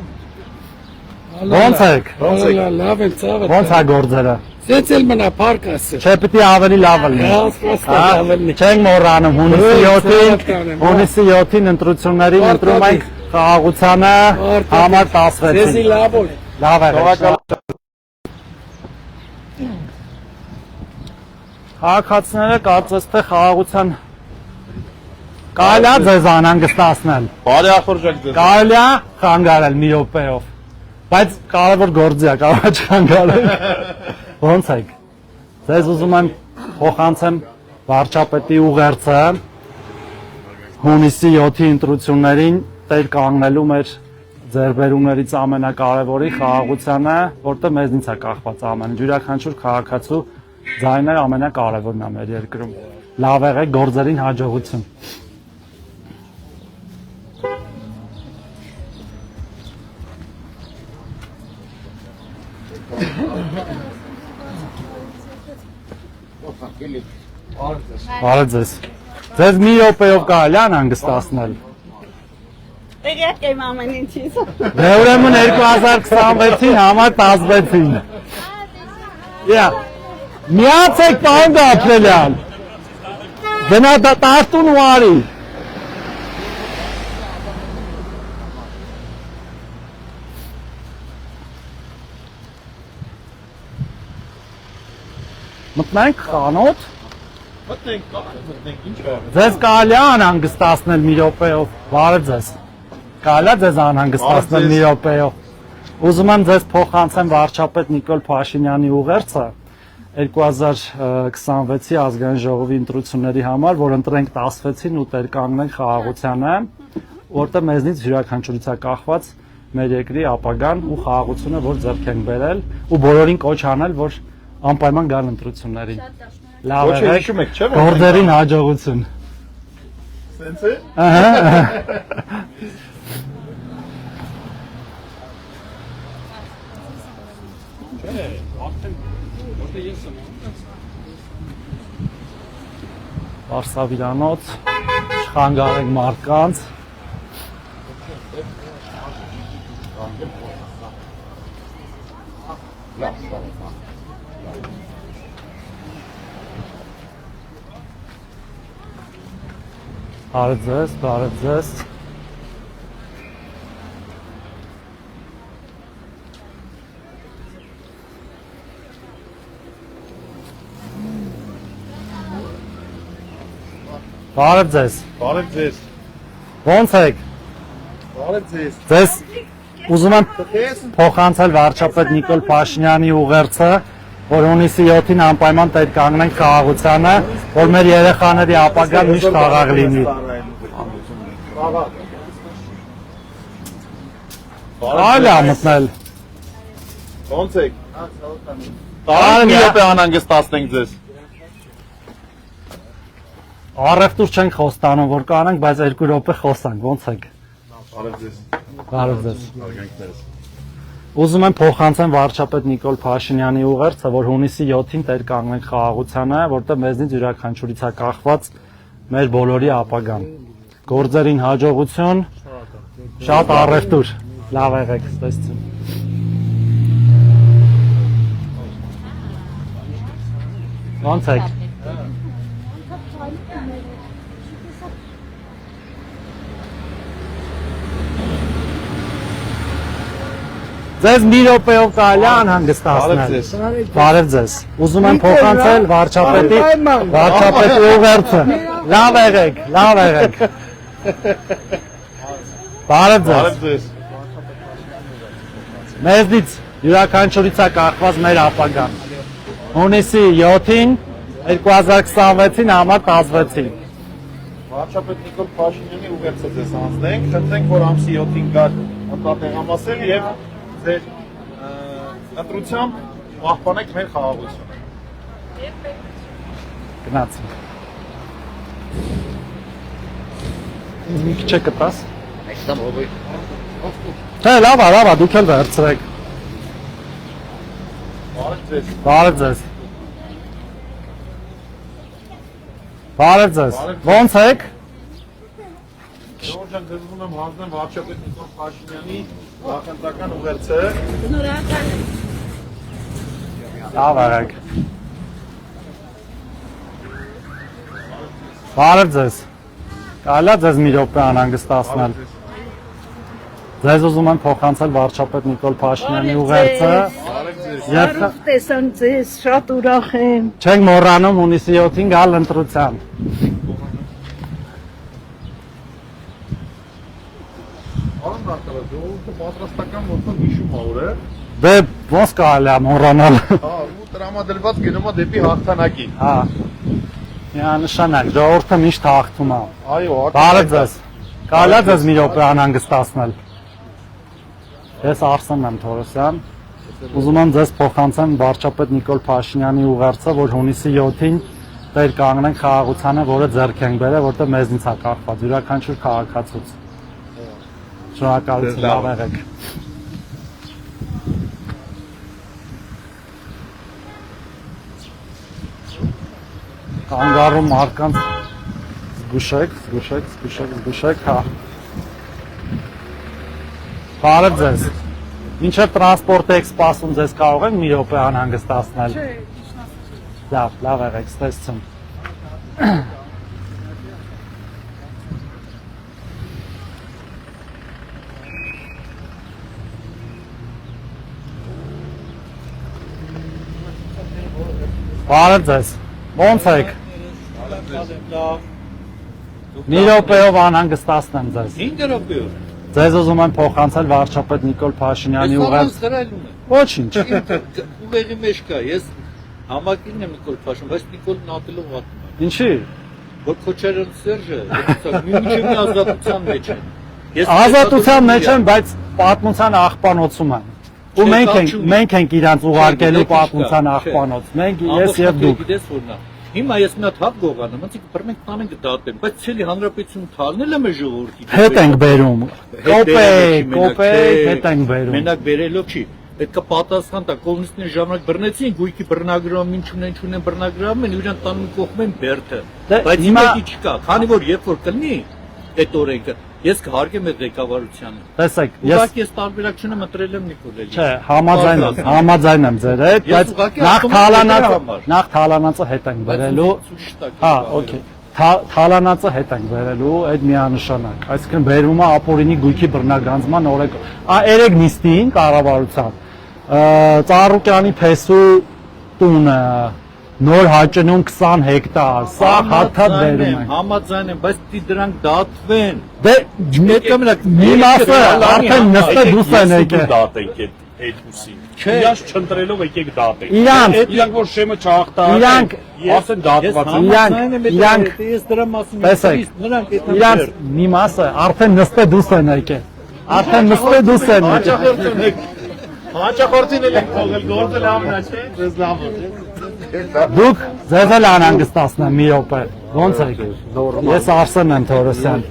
Ո՞նց եք։ Լավ եմ ցավը։ Ո՞նց է գործերը։ Սենց էլ մնա պարկասը։ Չէ, պիտի ավելի լավ լինի։ Չենք մոռանում հունիսի 7-ին ընտրություններին ընտրում ենք խաղաղությանը համար 16-ին։ Ձեզի լավ օր։ Լավ եղեք։ Քաղաքացիները կարծես թե խաղաղության կարելի է ձեզ անհանգստացնել։ Բարի ախորժակ ձեզ։ Կարելի է խանգարել մի րոպեով։ Բայց կարևոր գործի է, կարող է չխանգարել։ Ո՞նց եք։ Ձեզ ուզում եմ փոխանցեմ վարչապետի ուղերձը հունիսի 7-ի ընտրություններին տեր կանգնելու մեր ձեռբերումներից ամենակարևորի խաղաղությանը, որտեղ մեզնից է կախված ամեն ինչ։ Յուրաքանչյուր քաղաքացու ձայնը ամենակարևորն է մեր երկրում։ Լավ եղեք, գործերին հաջողություն։ Բարև ձեզ։ Ձեզ մի րոպեով կարելի է հանգստացնել։ Տեղյակ եմ ամեն ինչից։ Դե ուրեմն 2026-ին համար 16-ին։ Միացեք պարոն Գաբրելյան։ Գնա տարտուն ու արի։ Մտնենք խանութ։ Մտնենք, ինչ կա։ Ձեզ կարելի է անհանգստացնել մի րոպեով։ Բարև ձեզ։ Կարելի է ձեզ անհանգստացնել մի րոպեով։ Ուզում եմ ձեզ փոխանցեմ վարչապետ Նիկոլ Փաշինյանի ուղերձը 2026-ի ազգային ժողովի ընտրությունների համար, որ ընտրենք 16-ին ու տեր կանգնենք խաղաղությանը, որտեղ մեզնից յուրաքանչյուրից է կախված մեր երկրի ապագան ու խաղաղությունը, որ ձեռք ենք բերել ու բոլորին կոչ անել, որ անպայման գան ընտրություններին։ Լավ Ոչ եղեք, հիշում եք, չէ՞, որ գործերին հաջողություն։ Սենց է։ Ահա։ Վարսավիրանոց, չխանգարենք մարդկանց։ Բարև ձեզ։ Բարև ձեզ։ Բարև ձեզ։ Ո՞նց եք։ Բարև ձեզ։ Ձեզ ուզում եմ փոխանցել վարչապետ Նիկոլ Փաշինյանի ուղերձը, որ հունիսի 7-ին անպայման տեր կանգնենք խաղաղությանը, որ մեր երեխաների ապագան միշտ խաղաղ լինի։ Այլ է մտնել։ Ո՞նց եք։ Տարան մի րոպե անհանգստացնենք ձեզ։ Առևտուր չենք խոստանում, որ կանենք, բայց 2 րոպե խոսանք, ո՞նց եք։ Բարև ձեզ։ Բարև ձեզ։ Արգանքներս։ Ուզում եմ փոխանցեմ վարչապետ Նիկոլ Փաշինյանի ուղերձը, որ հունիսի 7-ին տեր կանգնենք խաղաղությանը, որտեղ մեզնից յուրաքանչյուրից է կախված մեր բոլորի ապագան։ Գործերին հաջողություն, շատ առևտուր։ Լավ եղեք, ստեսություն։ Ո՞նց եք։ Ձեզ մի րոպեով կարելի է անհանգստացնել։ Բարև ձեզ։ Ուզում եմ փոխանցել վարչապետի ուղերձը։ Լավ եղեք, լավ եղեք։ Բարև ձեզ։ Բարև ձեզ։ Մեզնից յուրաքանչյուրից է կախված մեր ապագան։ Հունիսի 7-ին 2026-ին համար 16-ին։ Վարչապետ Նիկոլ Փաշինյանի ուղերձը ձեզ հանձնենք, խնդրենք, որ ամսի 7-ին գար ընտրատեղամասեր եւ ձեր ընտրությամբ պահպանեք մեր խաղաղությունը։ Գնացինք։ Մի քիչ կտաս։ Հե, լավ է, դուք էլ վերցրեք։ Բարև ձեզ։ Բարև ձեզ։ Բարև ձեզ։ Ո՞նց եք։ Ժողովուրդ ջան, ձեզ ուզում եմ հանձնել վարչապետ Նիկոլ Փաշինյանի նախընտրական ուղերձը։ Շնորհակալ եմ։ Լավ եղեք։ Բարև ձեզ։ Կարելի է ձեզ մի րոպե անհանգստացնել։ Ձեզ ուզում եմ փոխանցել վարչապետ Նիկոլ Փաշինյանի ուղերձը։ Բարև տեսան ձեզ, շատ ուրախ եմ։ Չենք մոռանում հունիսի 7-ին գալ ընտրության։ Արոն Դարտալը, ժողովուրդը պատրաստական ոնց հիշում է օրը։ Դե ոնց կարելի է մոռանալ։ Հա, ու տրամադրված գնում է դեպի հաղթանակի։ Հա։ Միանշանակ, ժողովուրդը միշտ հաղթում է։ Այո, Բարև ձեզ։ Կարելի է ձեզ մի րոպե անհանգստացնել։ Ես Արսենն եմ Թորոսյան։ Ուզում եմ ձեզ փոխանցեմ վարչապետ Նիկոլ Փաշինյանի ուղերձը, որ հունիսի 7-ին տեր կանգնենք խաղաղությանը, որը ձեռք ենք բերել, որտեղ մեզնից է կախված յուրաքանչյուր քաղաքացուց։ Շնորհակալություն, լավ եղեք։ Կանգառում մարդկանց զգուշեք, հա։ Բարև ձեզ։ Մինչև տրանսպորտ եք սպասում, ձեզ կարող ենք մի րոպե անհանգստացնել։ Լավ եղեք, ստեսություն։ Բարև ձեզ։ Ո՞նց եք։ Մի րոպեով անհանգստացնեմ ձեզ։ 5 րոպեով։ Ձեզ ուզում եմ փոխանցել վարչապետ Նիկոլ Փաշինյանի ուղերձը։ Ոչինչ։ Ուղեղի մեջ կա, ես համակին եմ Նիկոլ Փաշինյան, բայց Նիկոլն ատելով ատում է։ Ինչի։ Որ Քոչարյան Սերժը, մի ազատության մեջ է։ Ազատության մեջ եմ, բայց պատմության աղբանոցում են։ Ու մենք ենք իրանց ուղարկելու պատմության աղբանոց։ Մենք ես եւ դուք։ Գիտես որնա։ Հիմա ես մի հատ հավ գողանում, ոնց բռնենք տանենք դատեմ, բայց ցելի հանրապետություն թալնել եմ ժողովրդի։ Հետ ենք բերում։ Կոպեկ հետ ենք բերում։ Մենակ բերելով չի։ Պետք է պատասխան տա, կոմունիստների ժամանակ բռնեցին, գույքի բռնագրավում, ինչ ունեն բռնագրավում են, իրան տանում կողմ են բերդը։ Բայց հիմա չկա, քանի որ երբ որ կլինի այդ օրենքը, ես կհարգեմ այդ ղեկավարությանը։ Տեսեք, ես տարբերակ չունեմ ընտրել եմ Նիկոլելին։ Չէ, համաձայն եմ ձեր հետ, բայց նախ թալանածը հետ ենք բերելու։ Հա, օքեյ։ Թալանածը հետ ենք բերելու, այդ միանշանակ։ Այսինքն բերումը ապօրինի գույքի բռնագանձման օրենք։ Երեք նիստին կառավարության Ծառուկյանի փեսու տունը նոր հաճնում 20 հեկտար, սա հաթաթ բերում են։ Համաձայն եմ, բայց դրանք դատվեն։ Դե մի մասը արդեն նստե դուս են եկել։ Դատենք այդ ուսին։ Իրանց չընտրելով եկեք դատենք։ Իրանք որ շեմը չհաղթահարեն, ասեն դատված են։ Ես դրա մասին նրանք իրանք մի մասը արդեն նստե դուս են եկել։ Արդեն նստե դուս են եկել։ Հաճախորդին էլ եք թողել, գործը լավն է, չէ՞։ Ձեզ լավ է։ Դուք ձեզ էլ անհանգստացնեմ մի րոպե։ Ոնց եք։ Ես Արսեն եմ Թորոսյան։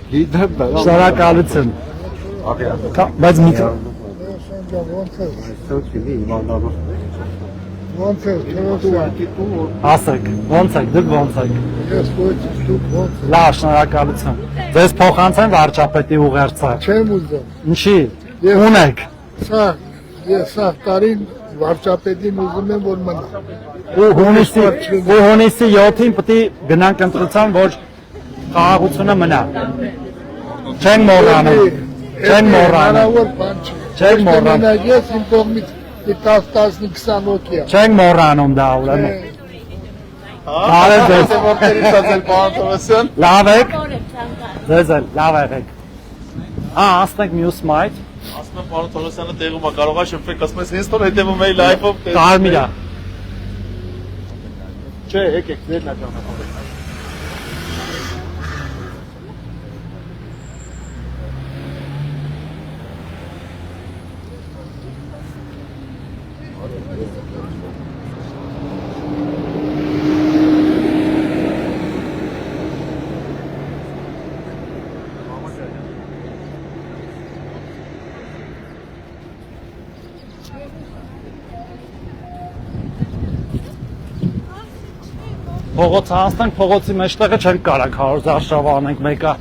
Շնորհակալություն։ Բայց մի ասեք, ոնց եք, դուք ոնց եք։ Լավ, շնորհակալություն։ Ձեզ փոխանցեն վարչապետի ուղերձը։ Չեմ ուզում։ Ինչի։ Ունեք։ Ես սա տարին վարչապետին ուզում եմ որ մնա։ Ու հունիսի 7-ին պետք է գնանք ընտրության, որ խաղաղությունը մնա։ Չեն մոռանում։ Չեն մոռանում։ Ես իմ կողմից 10-15 հոգի։ Չեն մոռանում դա ուրեմն։ Լավ եք։ Ձեզ էլ լավ եղեք։ Ասնենք մյուս մայթ։ Ասում եմ պարոն Թորոսյանը տեղում է, կարող է շփվել, ասում ես հենց տոր հետևում էի լայվով։ Կարմիրա։ Չէ, եկեք, ներլա ճանապարհ։ Փողոց անցնենք, փողոցի մեջտեղը չենք կարող 100,000 շավ անենք մեկը։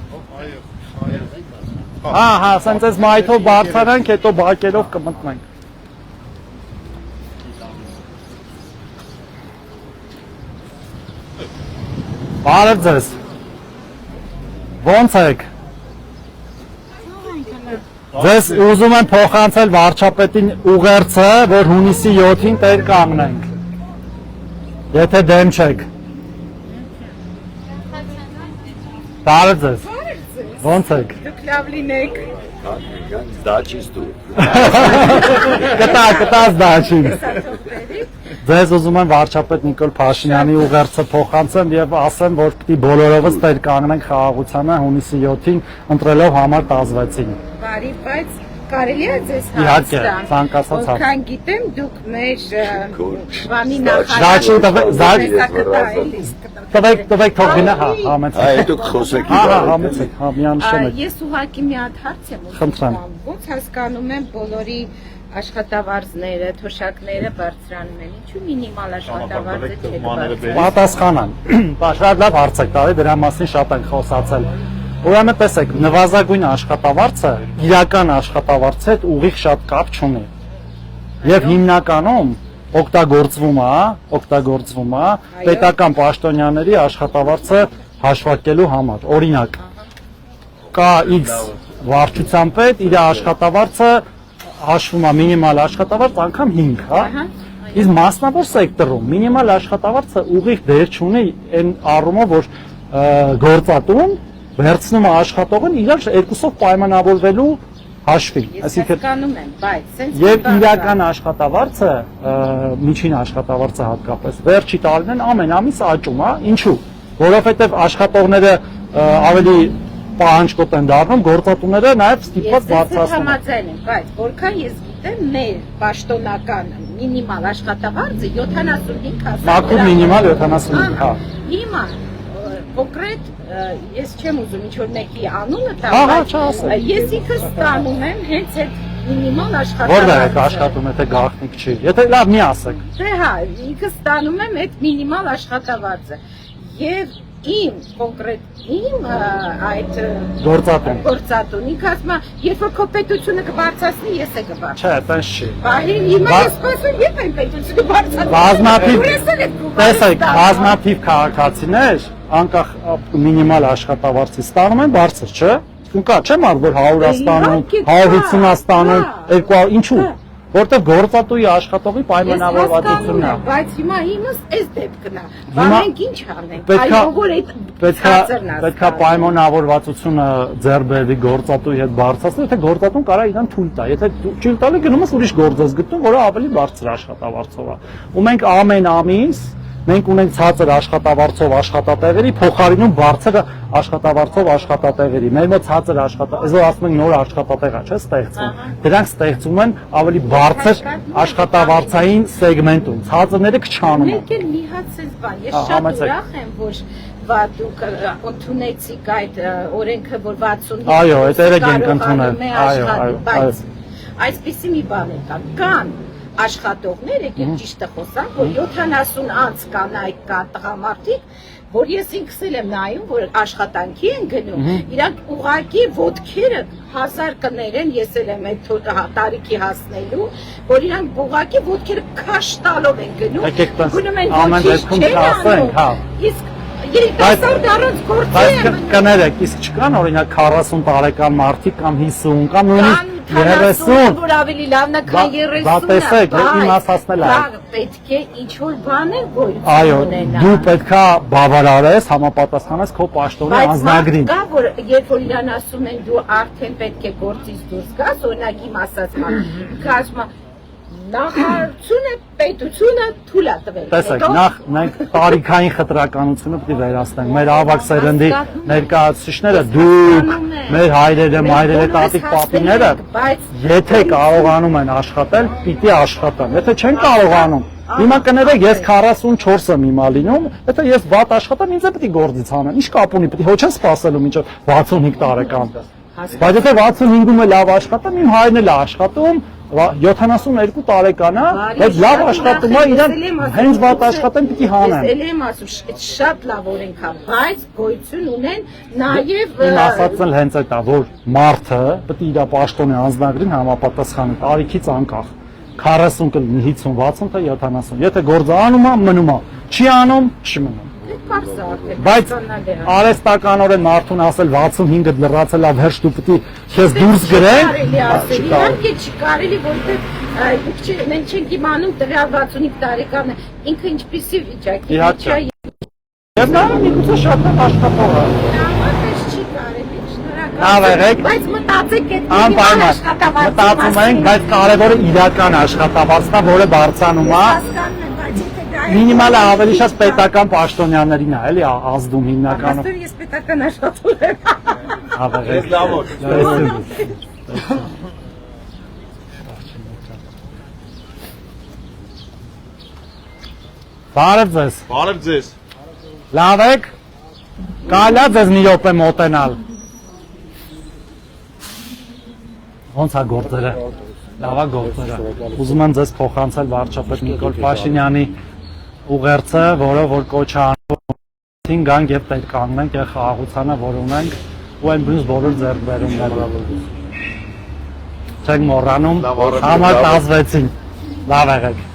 Հա, ասենց այս մայթով բարձրանք, հետո բակերով կմտնենք։ Բարև ձեզ։ Ոնց եք։ Ձեզ ուզում եմ փոխանցել վարչապետին ուղերձը, որ հունիսի 7-ին տեր կանգնենք։ Եթե դեմ չեք։ Բարև ձեզ։ Ոնց եք։ Դուք լավ լինեք։ Դաչից դու։ Կտաս դաչին։ Ձեզ ուզում եմ վարչապետ Նիկոլ Փաշինյանի ուղերձը փոխանցեմ եւ ասեմ, որ պիտի բոլորովս տեր կանգնենք խաղաղությանը հունիսի 7-ին ընտրելով համար 16-ին։ Բարի, բայց կարելի է ձեզ Իհարկե, ցանկացած հարց։ Որքան գիտեմ, դուք մեր բանի Տվեք թող գնա, հա, համեցեք։ Այ դուք խոսեք։ Հա, համեցեք, հա, միանշանեք։ Ես ուղղակի մի հատ հարց եմ Խնդրեմ։ Ոնց հասկանում եմ բոլորի աշխատավարձները, թոշակները բարձրանում են։ Ինչու մինիմալ աշխատավարձը չէ բարձրանում։ Պատասխանան։ Շատ լավ հարց եք տալի, դրա մասին շատ ենք խոսացել։ Ուրեմն տեսեք, նվազագույն աշխատավարձը իրական աշխատավարձի հետ ուղիղ շատ կապ չունի։ Եվ հիմնականում օգտագործվում է պետական պաշտոնյաների աշխատավարձը հաշվարկելու համար։ Օրինակ, կա X վարչության պետ, իր աշխատավարձը հաշվում է մինիմալ աշխատավարձ անգամ 5, հա։ Իսկ մասնավոր սեկտորում մինիմալ աշխատավարձը ուղիղ դեր չունի այն առումով, որ գործատուն վերցնում է աշխատողին իրար երկուսով պայմանավորվելու հաշվի, հասկանում եմ, բայց եւ իրական աշխատավարձը, միջին աշխատավարձը հատկապես վերջի տարիներին ամեն ամիս աճում է, ինչու՞, որովհետեւ աշխատողները ավելի պահանջկոտ են դառնում, գործատուները նաև ստիպված բարձրացնում են։ Համաձայն եմ, բայց որքան ես գիտեմ, մեր պաշտոնական մինիմալ աշխատավարձը 75,000 Մաքուր մինիմալ 75, հա։ Հիմա կոնկրետ ես չեմ ուզում ինչ-որ մեկի անունը Հա, տալ, չասեք։ ես ինքս ստանում եմ հենց այդ մինիմալ Որտեղ եք աշխատավարձը։ աշխատում, եթե գաղտնիք չի։ Եթե լավ մի ասեք։ Դե հա, ինքս ստանում եմ այդ մինիմալ աշխատավարձը։ Եվ իմ կոնկրետ այդ գործատուն ինքը ասում է, երբ որ քո պետությունը կբարձրացնի, ես է կբարձրացնի։ Չէ, տենց չի։ Բայց հիմա ես սպասում երբ այն պետությունը բարձրացնի։ Բազմաթիվ, տեսեք, բազմաթիվ քաղաքացիներ անկախ մինիմալ աշխատավարձի ստանում են բարձր, չէ՞։ Ու կա, չէ՞ մարդ որ 100-ը ստանում, 150-ը ստանում, 200, ինչու՞։ Որտեղ գործատուի աշխատողի պայմանավորվածությունն է։ Բայց հիմա իմս այս դեպքն է։ Բա Հիմա մենք ինչ անենք։ Այո, որ այդ պետքա պայմանավորվածությունը ձեռք բերվի գործատուի հետ բարձրացնել, եթե գործատուն կարա իրան թույլ տա։ Եթե թույլ տալու գնում ես ուրիշ գործ ես գտնում, որը ավելի բարձր աշխատավարձով է։ Ու մենք ամեն ամիս մենք ունենք ցածր աշխատավարձով աշխատատեղերի փոխարինում բարձր աշխատավարձով աշխատատեղերի։ Մեր մոտ ցածր այսօր ասում ենք նոր աշխատատեղ է, չէ՞, ստեղծվում։ Դրանք ստեղծում են ավելի բարձր աշխատավարձային սեգմենտում։ Ցածրները քչանում են։ Մենք էլ մի հատ sense բան, ես շատ ուրախ եմ, որ դուք ընդունեցիք այդ օրենքը, որ 65 Այո, այդ երեք ենք ընդունել։ Այո, այսպեսի մի բան է կան աշխատողներ, եկեք ճիշտը խոսանք, որ 70 անց կան այդ կան տղամարդիկ, որ ես ինքս եմ նայում, որ աշխատանքի են գնում, իրանք ուղղակի ոտքերը 1000 կներեն, ես եմ այդ տարիքի հասնելու, որ իրանք ուղղակի ոտքերը քաշ տալով են գնում, գնում են ոչինչ չեն անում, իսկ երիտասարդ առանց գործի են։ Կներեք, իսկ չկան օրինակ 40 տարեկան մարդիկ կամ 50 կամ նույնիսկ 30, որ ավելի լավն է, քան 30-ը։ Դա տեսեք, իմ ասածն է։ Պետք է ինչ-որ բան է գոյություն Այո, ունենա։ դու պետքա բավարարես, համապատասխանես քո պաշտոնի անձնագրին։ Բայց կա, որ երբ որ իրան ասում են դու արդեն պետք է գործից դուրս գաս, օրինակ իմ ասած ասում է նախարարությունը, պետությունը թույլ է տվել։ Տեսեք, նախ մենք տարիքային խտրականությունը պետք է վերացնենք։ Մեր ավակ սերնդի ներկայացուցիչները, դուք, մեր հայրերը, մայրերը, տատիկ, պապիները, եթե կարողանում են աշխատել, պիտի աշխատեն։ Եթե չեն կարողանում, հիմա կներեք, ես 44 եմ հիմա լինում, եթե ես վատ աշխատեմ, ինձ է պետք է գործից հանեն։ Ինչ կապ ունի, պետք է ոչ են սպասելու մինչև 65 տարեկան։ Բայց եթե 65-ում է լավ աշխատում, իմ հայրն էլ է աշխատում, 72 տարեկան է, բայց լավ աշխատում է, իրեն հենց վատ աշխատեն պիտի հանեն։ Ես եմ ասում, շատ լավ օրենք է, բայց գոյություն ունեն նաև Իմ ասածն էլ հենց այդ է, որ մարդը պետք է իր պաշտոնի անձնագրին համապատասխանի տարիքից անկախ։ 40 կլինի, 50, 60 թե 70։ Եթե գործը անում է, մնում է, չի անում, չի մնում։ Բայց արհեստականորեն մարդուն ասել 65-ը լրացել է վերջ դու պետք է քեզ դուրս գրեն, իհարկե չի կարելի, որովհետև մենք չենք իմանում տվյալ 65 տարեկանը ինքը ինչպիսի վիճակի է։ Եվ նա միգուցե շատ աշխատող է։ Չի կարելի, Լավ եղեք։ Բայց մտածեք այդ անպայման մտածում ենք, բայց կարևորը իրական աշխատավարձն է, որը բարձրանում է։ Մինիմալը ավելի շատ պետական պաշտոնյաներին է, էլի ազդում հիմնականում։ Աստոր ես պետական աշխատող եմ։ Ես լավ որ։ Բարև ձեզ։ Բարև ձեզ։ Լավ եք։ Կարելի է ձեզ մի րոպե մոտենալ։ Ոնց է գործերը։ Լավ է գործերը։ Ուզում եմ ձեզ փոխանցել վարչապետ Նիկոլ Փաշինյանի ուղերձը, որը որ կոչ է անում գանք եւ պետք կանգնենք եւ խաղաղությանը, որ ունենք ու այնպես բոլոր ձեռքբերումները։ Չենք մոռանում, համակազմեցին։ Լավ եղեք։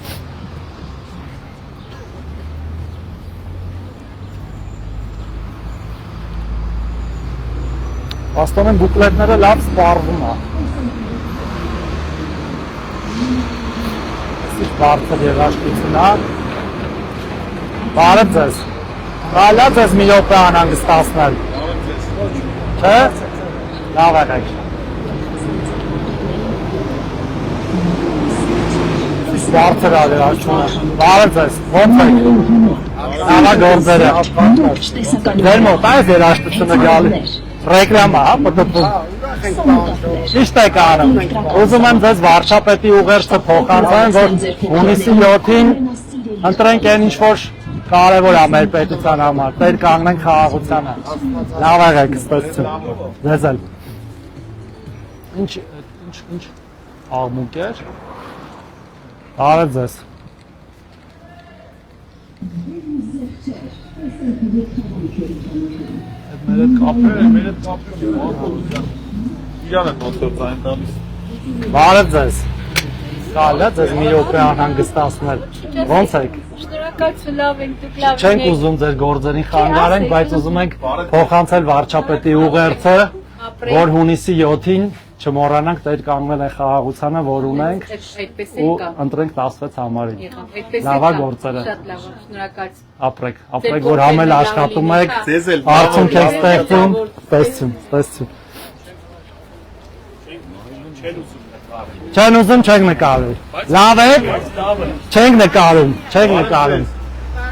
Աստորեն բուկլետները լավ սպառվում է։ Իսկ բարձր երաշխիքն է։ Բարև ձեզ։ Կարելի է ձեզ մի րոպե անհանգստացնել։ Չէ՞։ Լավ եղեք։ Իսկ բարձր է երաշխիքը։ Բարև ձեզ։ Ո՞նց եք։ Լավ է գործերը։ Ձեր մոտ այս երաշխիքությունը գալի։ Ռեկլամա, հա, պատտվում։ Ճիշտ եք անում։ Ուզում եմ ձեզ վարչապետի ուղերձը փոխանցեմ, որ հունիսի 7-ին ընտրենք այն ինչ որ կարևոր է մեր պետության համար, տեր կանգնենք խաղաղությանը։ Լավ եղեք, ստացություն։ Ձեզ էլ։ Ինչ աղմուկ էր։ Բարև ձեզ։ Մեր հետ կապերը իրան են ոնց այն տալիս։ Բարև ձեզ։ Կարելի է ձեզ մի րոպե անհանգստացնել։ Ոնց եք։ Շնորհակալություն, լավ ենք, դուք լավ եք։ Չենք ուզում ձեր գործերին խանգարենք, բայց ուզում ենք փոխանցել վարչապետի ուղերձը, որ հունիսի 7-ին չմոռանանք տեր կանգնել է խաղաղությանը, որ ունենք ու ընտրենք 16 համարին։ Լավա գործերը։ Շատ լավ, շնորհակալություն։ Ապրեք, որ համել աշխատում եք, Ձեզ էլ արդյունք եք ստեղծում, տեսություն։ Չեն ուզում, չենք նկարել։ Լավ եք, չենք նկարում։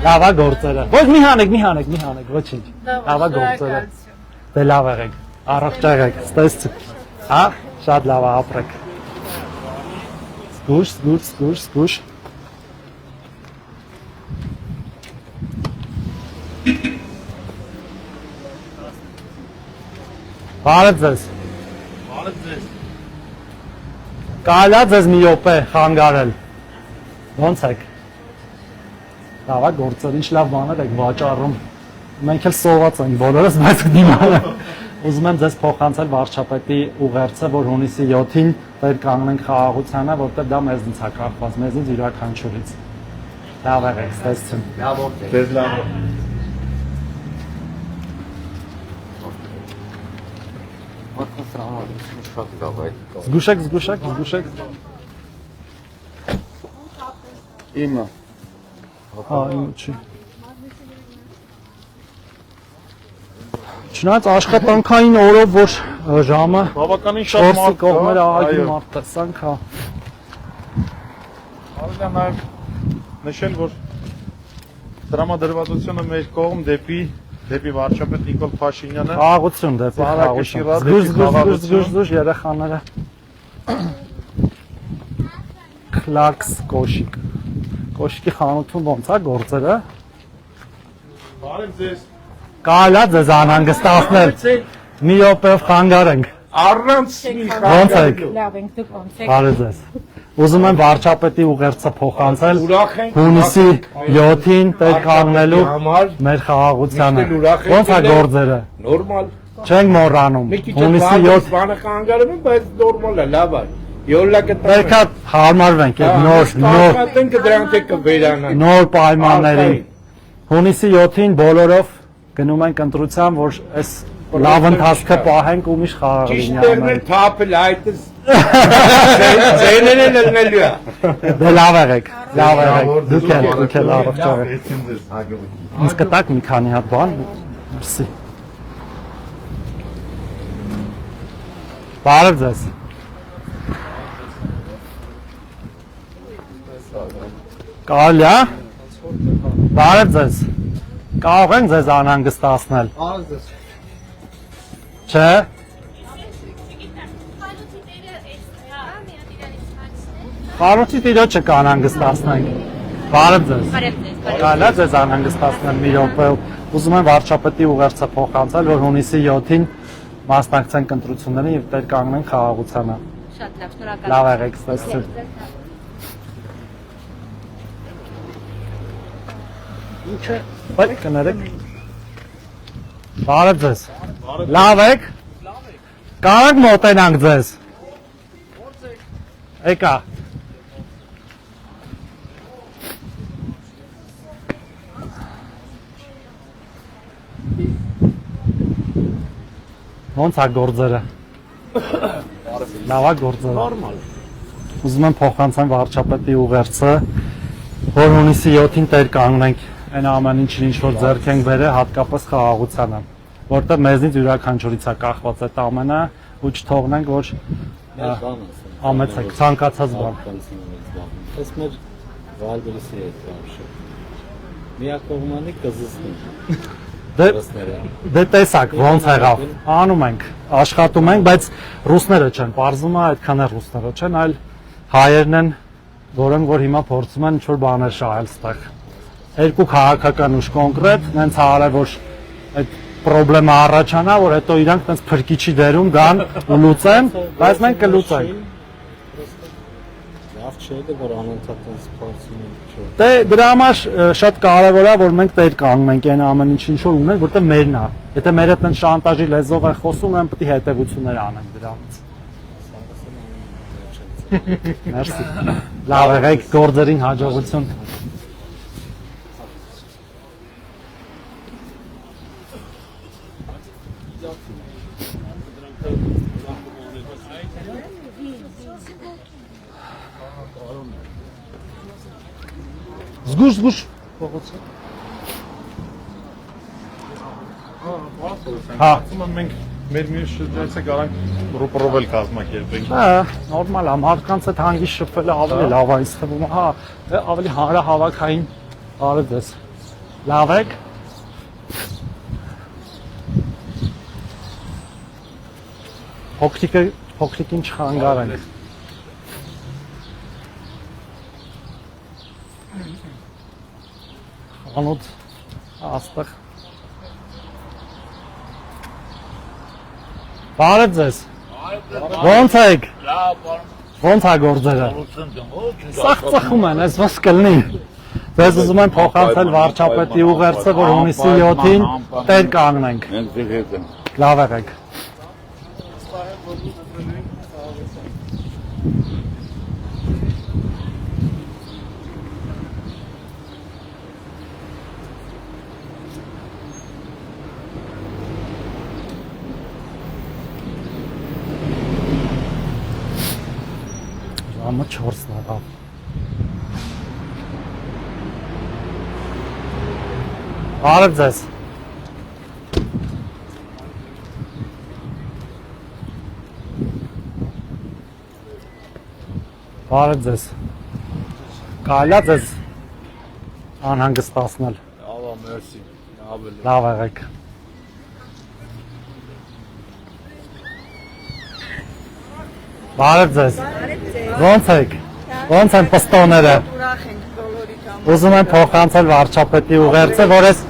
Լավա գործերը։ Ոչ մի հանեք, ոչինչ։ Լավա գործերը։ Դե լավ եղեք, առողջ եղեք, տեսություն։ Հա, շատ լավ է, ապրեք։ Զգուշ։ Բարև ձեզ։ Կարելի է ձեզ մի րոպե խանգարել։ Ոնց եք։ Լավ է, գործեր, ինչ լավ բաներ եք վաճառում։ Մենք էլ սոված ենք բոլորս, բայց դիմանը։ Ուզում եմ ձեզ փոխանցել վարչապետի ուղերձը, որ հունիսի 7-ին տեր կանգնենք խաղաղությանը, որտեղ դա մեզնից է կախված, մեզնից յուրաքանչյուրից։ Լավ եղեք, ստացություն։ Ձեզ լավ։ Զգուշեք։ Իմը։ Հա, չի։ Չնայած աշխատանքային օրով, որ ժամը Բավականին շատ 4-ի մարդ կողմերը կա, ահագին այո։ մարդ տեսանք, հա։ Կարելի է նաև նշել, որ տրամադրվածությունը մեր կողմ դեպի վարչապետ Նիկոլ Փաշինյանը Խաղաղություն դեպի խաղաղություն։ Զգուշ երեխաները։ Clarks կոշիկ։ Կոշիկի խանութում ոնց է գործերը։ բարև ձեզ։ Կարելի է ձեզ անհանգստացնել։ Մի րոպեով խանգարենք։ Առանց մի Ոնց եք։ Լավ ենք, դուք ոնց եք։ Բարև ձեզ։ Ուզում եմ վարչապետի ուղերձը փոխանցել ուրախ ենք, հունիսի 7-ին տեր կանգնելու համար մեր խաղաղությանը։ միշտ էլ ուրախ ենք Ոնց է եղել։ գործերը։ նորմալ։ Չենք մոռանում։ Մի քիչ Հունիսի 7 բանը կանգարում են, բայց նորմալ է, լավ է։ Յոլա Պետք է հարմարվենք այդ նոր դրանք է կվերանան։ նոր պայմաններին։ Հունիսի 7-ին բոլորով գնում ենք ընտրության, որ այս լավ ընթացքը պահենք ու միշտ խաղաղ լինի Ճիշտերն ամեն։ թափել այդս ձեներն էլ լնելու է։ Դե լավ եղեք, դուք էլ առողջ եղեք։ Ինձ կտակ մի քանի հատ բան, մերսի։ Բարև ձեզ։ Կարելի է։ Բարև ձեզ։ Կարող ենք ձեզ անհանգստացնել։ Չէ։ Խանութի տիրոջը կանհանգստացնենք։ Բարև ձեզ։ Կարելի է ձեզ անհանգստացնել մի րոպե։ Ուզում եմ վարչապետի ուղերձը փոխանցել, որ հունիսի 7-ին մասնակցենք ընտրություններին եւ տեր կանգնենք խաղաղությանը։ Շատ լավ, շնորհակալ։ Լավ եղեք, ստացություն։ Ինչ է, բայց կներեք։ Բարև ձեզ։ Լավ եք։ Կարող մոտենանք ձեզ։ Եկա։ Ոնց է գործերը։ Լավ է գործերը։ Նորմալ։ Ուզում եմ փոխանցեմ վարչապետի ուղերձը, որ հունիսի 7-ին տեր կանգնենք այն ամեն ինչին, ինչ որ ձեռք ենք բերել, հատկապես խաղաղությանը, որտեղ մեզնից յուրաքանչյուրից է կախված այդ ամենը ու չթողնենք, որ ամեցեք ցանկացած բան։ Այս մեր վալբերսի հետ կարշը։ Միակողմանի կզզնի։ Դե տեսակ ոնց եղավ։ Անում ենք, աշխատում ենք, բայց ռուսները չեն, բարձում է այդքան է ռուսները չեն, այլ հայերն են, որ հիմա փորձում են ինչ-որ բաներ շահել ստեղ։ Երկու քաղաքական ուժ կոնկրետ, նենց արել որ այդ պրոբլեմը առաջանա, որ հետո իրանք տենց փրկիչի դերում գան ու լուծեն, բայց մենք կլուծենք։ Լավ չէ դե որ անընդհատ այս փորձում ենք չէ։ Դե դրա համար շատ կարևոր է որ մենք տեր կանգնենք այն ամեն ինչ ինչ որ ունենք, որտեղ մերն է։ Եթե մեր հետ տենց շանտաժի լեզվով են խոսում, մենք պետք է հետևություններ անենք դրանից։ Մերսի։ Լավ եղեք, գործերին հաջողություն։ Զգուշ փողոցը։ Հա, ասում եմ մենք մեր մյուս շրջանցը գարանք ռոպրովել կազմակերպենք։ Հա, նորմալ է, մարդկանց հետ հանգիստ շփվելը ավելի լավ է, ինձ թվում է, հա, ավելի հանրահավաքային արդ ես։ Լավ եք։ Փոքրիկին չխանգարենք։ Անոց աստեղ Բարև ձեզ Ոնց եք Ոնց է գործերը Սաղ ծխում են, ես ոնց կլնի Ձեզ ուզում եմ փոխանցել վարչապետի ուղերձը, որ հունիսի 7-ին տեր կանգնենք Լավ եղեք Ամը 4-ն է բավ Բարև ձեզ Բարև ձեզ Կարելի է ձեզ անհանգստացնել Ալա մերսի Լավ եղեք Բարև ձեզ Ոնց եք Ոնց են պստոները Ուզում եմ փոխանցել վարչապետի ուղերձը, որ ես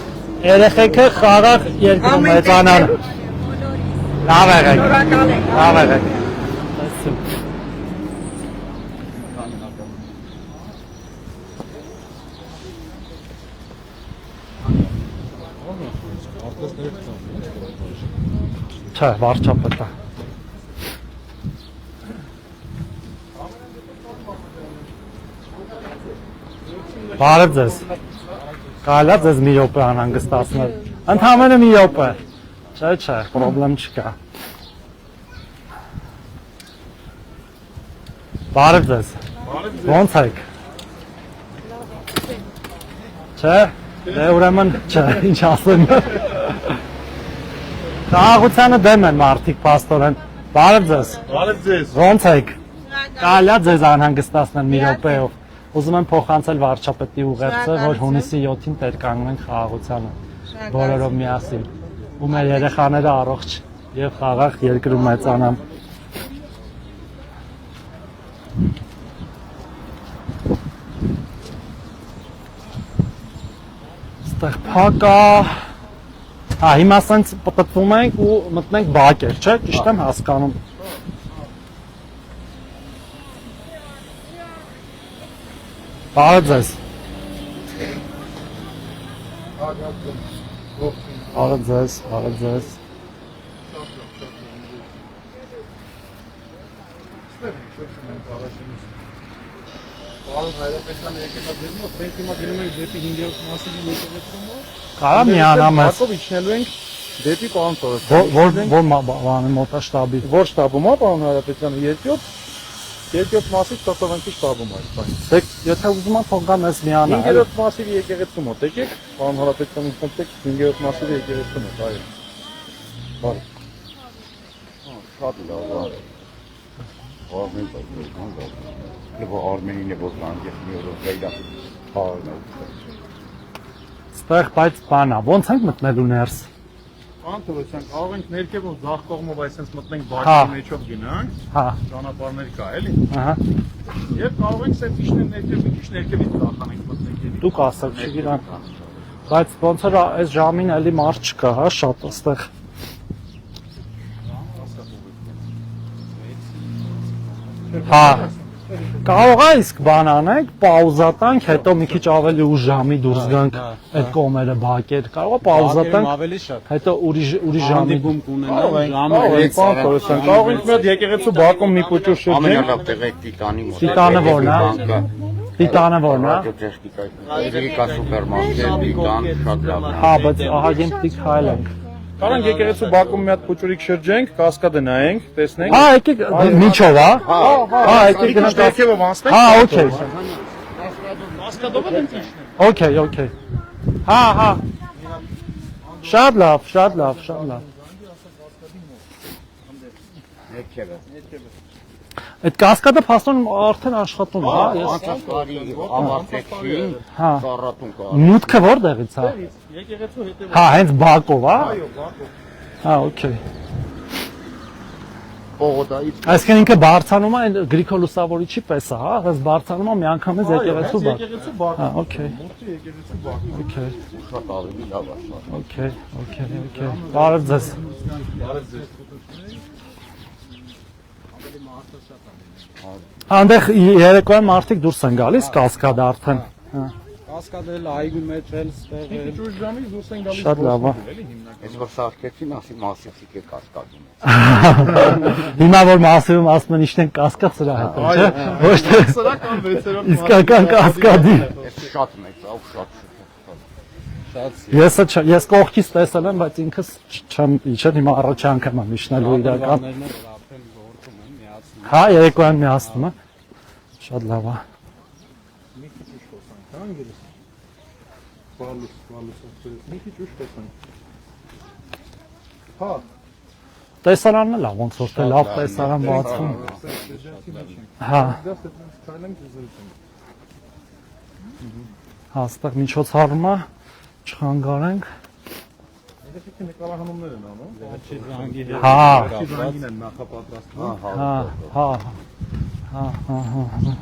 երեխեքը խաղաղ երկրում մեծանան Լավ եղեք Լավ եղեք Չէ, վարչապետը Բարև ձեզ Կարելի է ձեզ մի րոպե անհանգստացնել Ընդամենը մի րոպե Չէ, պրոբլեմ չկա Բարև ձեզ Ոնց եք Չէ, դե ուրեմն չէ, ինչ ասեմ Խաղաղությանը դեմ են մարդիկ պաստորեն Բարև ձեզ Ոնց եք Կարելի է ձեզ անհանգստացնել մի րոպեով Ուզում եմ փոխանցել վարչապետի ուղերձը, որ հունիսի 7-ին տեր կանգնենք խաղաղությանը բոլորով միասին ու մեր երեխաները առողջ եւ խաղաղ երկրում մեծանան Ստեղ փակա Հա, հիմա ասենց պտտվում ենք ու մտնենք բակեր, չէ՞, ճիշտ եմ հասկանում Բարև ձեզ Բարև ձեզ, բարև ձեզ Կարա միանամ ես Հակով իջնելու ենք դեպի պարոն Սորոսյանը Որ բանի մոտաշտաբի Որ շտաբում է պարոն Հարապետյանը երկրորդ մասից տոտովանքի շտաբում է այս բանը Դեք, եթե ուզում եմ թող գամ ես միանա 5-րդ մասիվ եկեղեցու մոտ եկեք պարոն Հարապետյանի մոտեք 5-րդ մասիվ եկեղեցու մոտ այո Բարի Շատ լավ Արմենին է որ լանգ մի օրով գայլա հարն է Ստեղ բայց բանա, ոնց ենք մտնելու ներս։ Պարոն Թովոսյան, կարող ենք ներքևով ձախ կողմով այսպես մտնենք Հա։ բակի մեջով գնանք, Հա, ճանապարհներ կա էլի։ ահա։ Եվ կարող ենք սենց իջնել ներքև, մի քիչ ներքևից ձախանենք մտնենք էլի։ Դուք ասեք, չգիտեմ։ Բայց ոնց էր այս ժամին էլի մարդ չկա, հա, շատ այստեղ։ Հա։ Կարող է իսկ բան անենք, պաուզա տանք, հետո մի քիչ ավելի ուշ ժամի դուրս գանք այդ կողմերը բակեր։ Կարող է պաուզա տանք, ավելի շատ։ հետո ուրիշ ժամի։ Կարող ենք, պարոն Թովոսյան, կարող ենք մի հատ եկեղեցու բակում մի փոքր շրջենք։ Ամենալավ տեղը Տիտանի մոտ։ Տիտանը որն է։ Տիտանը որն է։ Ռադիոտեխնիկա սուպերմարկետ, Տիտան, շատ լավ։ Հա, բայց ահա ենք դիք հայել ենք։ Կարող ենք եկեղեցու բակում մի հատ փոքրիկ շրջենք, կասկադը նայենք, տեսնենք։ Հա, եկեք միջով, հա։ Հա, եկեք գնանք Ներքևով անցնենք։ Հա, օքեյ։ Կասկադով ենք իջնել։ Okay, okay. Հա, հա։ Շատ լավ, շատ լավ, շատ լավ։ Այդ կասկադը փաստորեն արդեն աշխատում է, հա, ես։ Անցածարի ավարտեցին, Հա։ ծառատուն կա։ Մուտքը որտեղից է։ Եկեղեցու հետևում։ Հա, հենց բակով, հա։ Այո, բակով։ Հա, okay։ Պողոտայից Այսինքն ինքը բարձանում է այն Գրիգոր Լուսավորիչի պես է, հա, հենց բարձանում է միանգամից եկեղեցու բակ։ Եկեղեցու բակ։ Հա, okay, Մուտքի եկեղեցու բակ։ okay, շատ ավելի լավ է։ okay, okay, okay։ Բարև ձեզ։ Անդեղ երեկոյան մարդիկ դուրս են գալիս կասկադը արդեն։ Հա։ Կասկադել այգու մեջ էլ ստեղ Ինչ ուժ ժամից դուրս են գալիս։ Շատ լավ է։ էլի հիմնականում։ Ես որ սարքեցին, ասի մասիվիկ է կասկադում։ Հիմա որ մասում ասում են իշտեն կասկադ սրա հետ, չէ՞։ Ոչ թե Սրա կամ վեցերորդ իսկական կասկադի։ Ես շատ մեծ, ավ շատ Ես կողքից տեսել եմ, բայց ինքս չեմ իջել, հիմա առաջ անգամ եմ իջնելու իրական։ Հա, երեկոյան միացնում է։ Շատ լավ է։ Մի քիչ ուշ տեսանք։ Հա, Տեսարանն էլ է, ոնց որ թե լավ տեսարան բացվում։ Հա, քայլենք զրուցենք։ հա, ստեղ միջոցառում է, չխանգարենք։ Երեխեքը նկարահանումներ են անում։ Հա, Զանգին են նախապատրաստվում։ հա, հա, հա, հա, հա։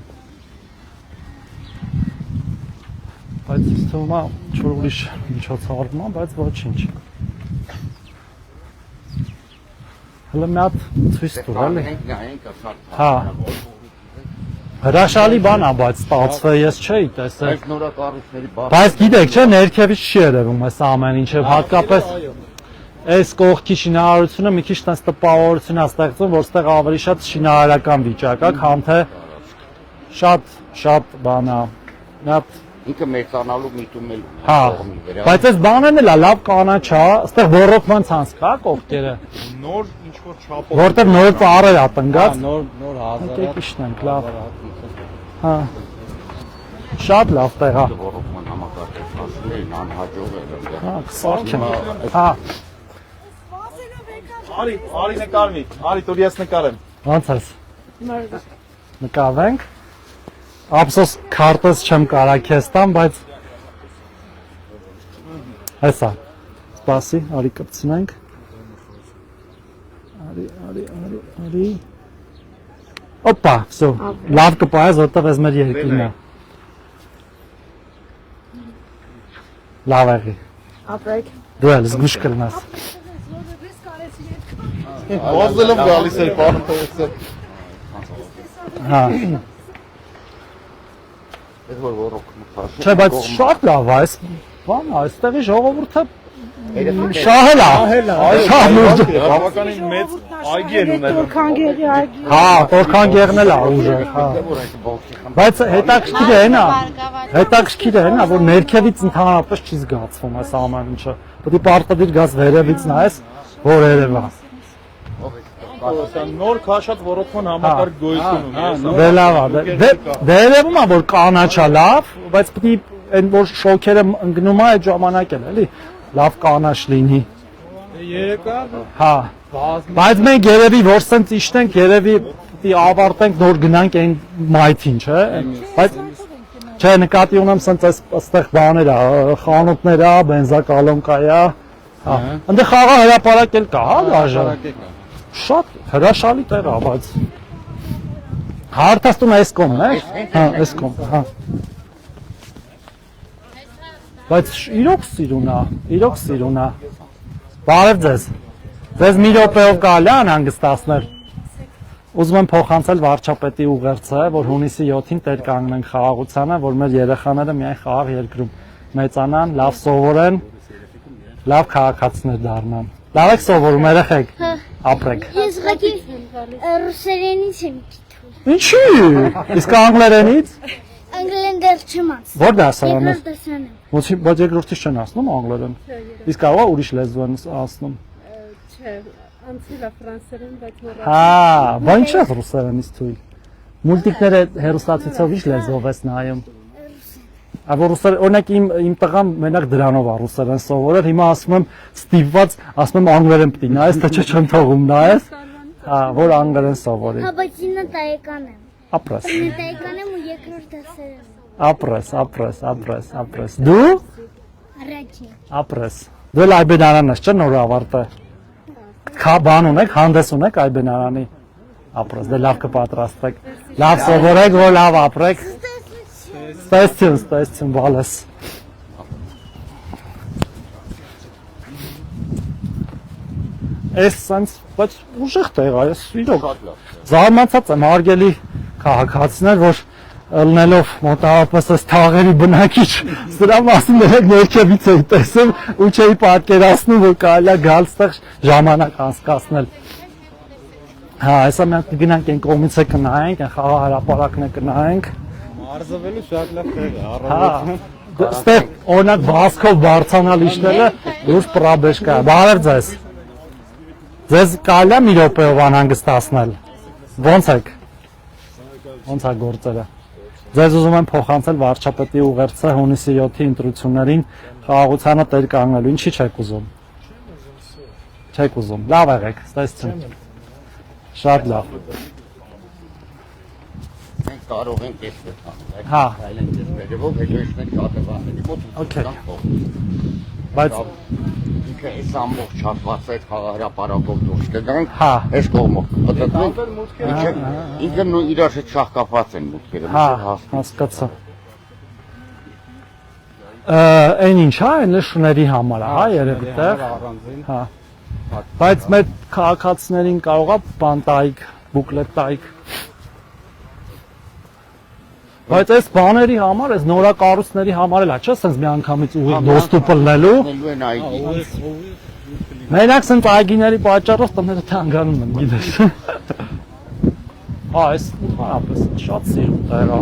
Բայց թվում է ինչ-որ ուրիշ միջոցառում է, բայց ոչինչ։ Հələ մի հատ ցույց տուր, էլի։ Հա։ Հրաշալի բան է, բայց ստացվել ես չէի տեսել։ Այս նորակառույցների բախ։ Բայց գիտեք, չէ, ներքևից չի երևում այս ամեն ինչը, հատկապես այս կողքի շինարարությունը մի քիչ տես տպավորություն է ստեղծում, որ ստեղ ավելի շատ շինարարական վիճակ է, քան թե շատ բան է։ Մի հատ Ինքը մեծանալու միտում էլ Հա, բայց այս բանն էլ է լավ կանաչ է, այստեղ ոռոգման ցանց կա կողքերը, Նոր ինչ որ չափով։ որտեղ նոր ծառեր է տնկած։ նոր հազար։ Եկեք իջնենք, լավ։ Հա։ Շատ լավ տեղ է։ ռոռոկման համակարգը ասում էին անհաջող է։ Հա, կսարքեմ։ Հա, Արի նկարվի։ Արի տուր ես նկարեմ։ ո՞նց ես։ Նկարվենք։ Ափսոս քարտես չեմ կարա քեզ տամ, բայց հեսա։ Սպասի, արի կպցնենք։ Արի։ Օպա, всё։ Լավ կպայես, որտեղ ես մեր երկինն է։ Լավ եղի։ Ապրեք։ Դու էլ զգուշ կլնաս։ Ոզելով գալիս էր պարոն Թովոսյան։ Հա։ Ես որ ռոռոկում փաշում։ Չէ, բայց շատ լավ է, այս բանը, այստեղի ժողովուրդը շահել է։ Շատ լուրջ։ Բավականին մեծ այգի են ունենում։ Քանգերի այգի։ Հա, որքան գեղնել է ուժը, հա։ Բայց հետաքրքիր է նա, որ ներքևից ընդհանրապես չի զգացվում այս ամեն ինչը։ Պետք է պարտադիր գազ վերևից նայես, որ երևա։ Նոր քաշած ոռոգման համակարգ գոյություն ունի։ Դե լավ է, դե երևում է, որ կանաչ է լավ, բայց պետք է այն որ շոքերը ընկնում է այդ ժամանակ էլ, էլի, լավ կանաչ լինի։ Երեկա Հա։ Բայց մենք երևի որ սենց իջնենք, երևի պետք է ավարտենք նոր գնանք այն մայթին, չէ՞։ Բայց Չէ, նկատի ունեմ սենց այստեղ բաներ է, խանութներ է, բենզակալոնկա է։ Հա։ Ընդ խաղա հրապարակ էլ կա, հա, դաժե։ Շատ հրաշալի տեղ է, բայց հարթաստում այս կողմն է։ Հա, այս կողմ, հա։ Բայց իրոք սիրուն է։ Բարև ձեզ։ Ձեզ մի րոպեով կարելի է անհանգստացնել։ Ուզում եմ փոխանցել վարչապետի ուղերձը, որ հունիսի 7-ին տեր կանգնենք խաղաղությանը, որ մեր երեխաները միայն խաղաղ երկրում մեծանան, լավ սովորեն, լավ քաղաքացիներ դառնան։ Լավ եք սովորում երեխեք։ Ապրեք։ Ես ուղղակի ռուսերենից եմ գիտում։ Ինչի՞։ Իսկ անգլերենից։ Անգլերեն դեռ չեմ ասում։ Որ դասարանը։ Երկրորդ դասարանում։ Բայց երկրորդից չեն ասնում անգլերեն։ Իսկ կարող է ուրիշ լեզու են ասնում։ Չէ, անցել է ֆրանսերեն, բայց մոռացա։ Հա, բան չէ ռուսերենից թույլ։ Մուլտիկները հերոստացիցով ի՞նչ լեզվով ես նայում։ Ավոր ռուսեր, օրինակ իմ տղան մենակ դրանով է ռուսերեն սովորել, հիմա ասում եմ ստիպված, ասում եմ անգլերեն պիտի նայես, թե չեմ թողում նայես։ Հա, որ անգլերեն սովորի։ Հա, բայց 9 տարեկան եմ։ Ապրես։ 9 տարեկան եմ ու երկրորդ դասարանում։ Ապրես։ Դու։ Առաջին։ Ապրես։ Դու էլ այբենարանն ես, չէ՞ նոր ավարտը։ Քա բան ունեք, հանդես ունեք այբենարանի։ Ապրես, դե լավ կպատրաստեք։ Լավ սովորեք, որ լավ ապրեք։ Ստեսություն, բալես։ Այս սենց, բայց ուժեղ տեղ է, ես իրոք զարմացած եմ հարգելի քաղաքացիներ, որ ելնելով մոտավորապես այս թաղերի բնակիչ, սրա մասին ներքևից էի տեսել ու չէի պատկերացնում, որ կարելի է գալ ստեղ ժամանակ անցկացնել։ Հա, այսա մենք կգնանք այն կողմից է կնայենք, այն խաղա հրապարակն է կնայենք։ Մարզվելու շատ լավ տեղ է, առավոտը։ Ստեղ օրինակ վազքով բարձանալ իջնելը լուրջ պրաբեշկա է։ Բարև ձեզ։ Ձեզ կարելի է մի րոպեով անհանգստացնել։ Ո՞նց եք։ Ո՞նց է գործերը։ Ձեզ ուզում եմ փոխանցել վարչապետի ուղերձը հունիսի 7-ի ընտրություններին խաղաղությանը տեր կանգնելու։ Ինչի՞ չեք ուզում։ Չեք ուզում։ Լավ եղեք, ստեսություն։ Շատ լավ։ Մենք կարող ենք այստեղ անել։ Հա։ Այլեն դերերով հետո իշխենք շատավանների մոտ։ Okay։ Բայց ինքը այս ամբողջ հատվածը այդ խաղահրապարակով դուրս կգանք, հա, այս կողմով կպտտվենք։ Ինքը նույն իրար հետ շահկապված են մուտքերը։ Հա, հասկացա։ Այն ինչ է, այն շների համար է, հա, երևի տեղ։ Հա։ Բայց մեր քաղաքացիներին կարող է բան տայք, բուկլետ տայք։ Բայց այս բաների համար, այս նորակառույցների համար էլ է, չէ՞, սենց մի անգամից ուղիղ դոստուպ լնելու։ Մենակ սենց այգիների պատճառով տները թանկանում են, գիտես։ Հա, այս ընդհանրապես շատ սիրուն տեղ է։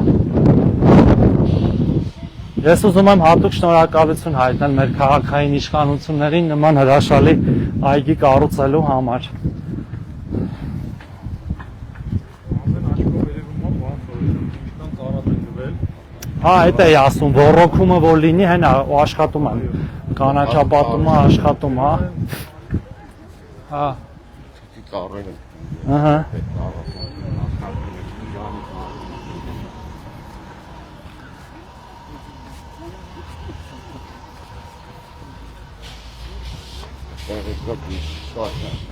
Ես ուզում եմ հատուկ շնորհակալություն հայտնել մեր քաղաքային իշխանություններին նման հրաշալի այգի կառուցելու համար։ Հա, այդ էի ասում, ոռոգումը որ լինի, հենա աշխատում են, կանաչապատումը աշխատում, հա։ Հա։ Ահա։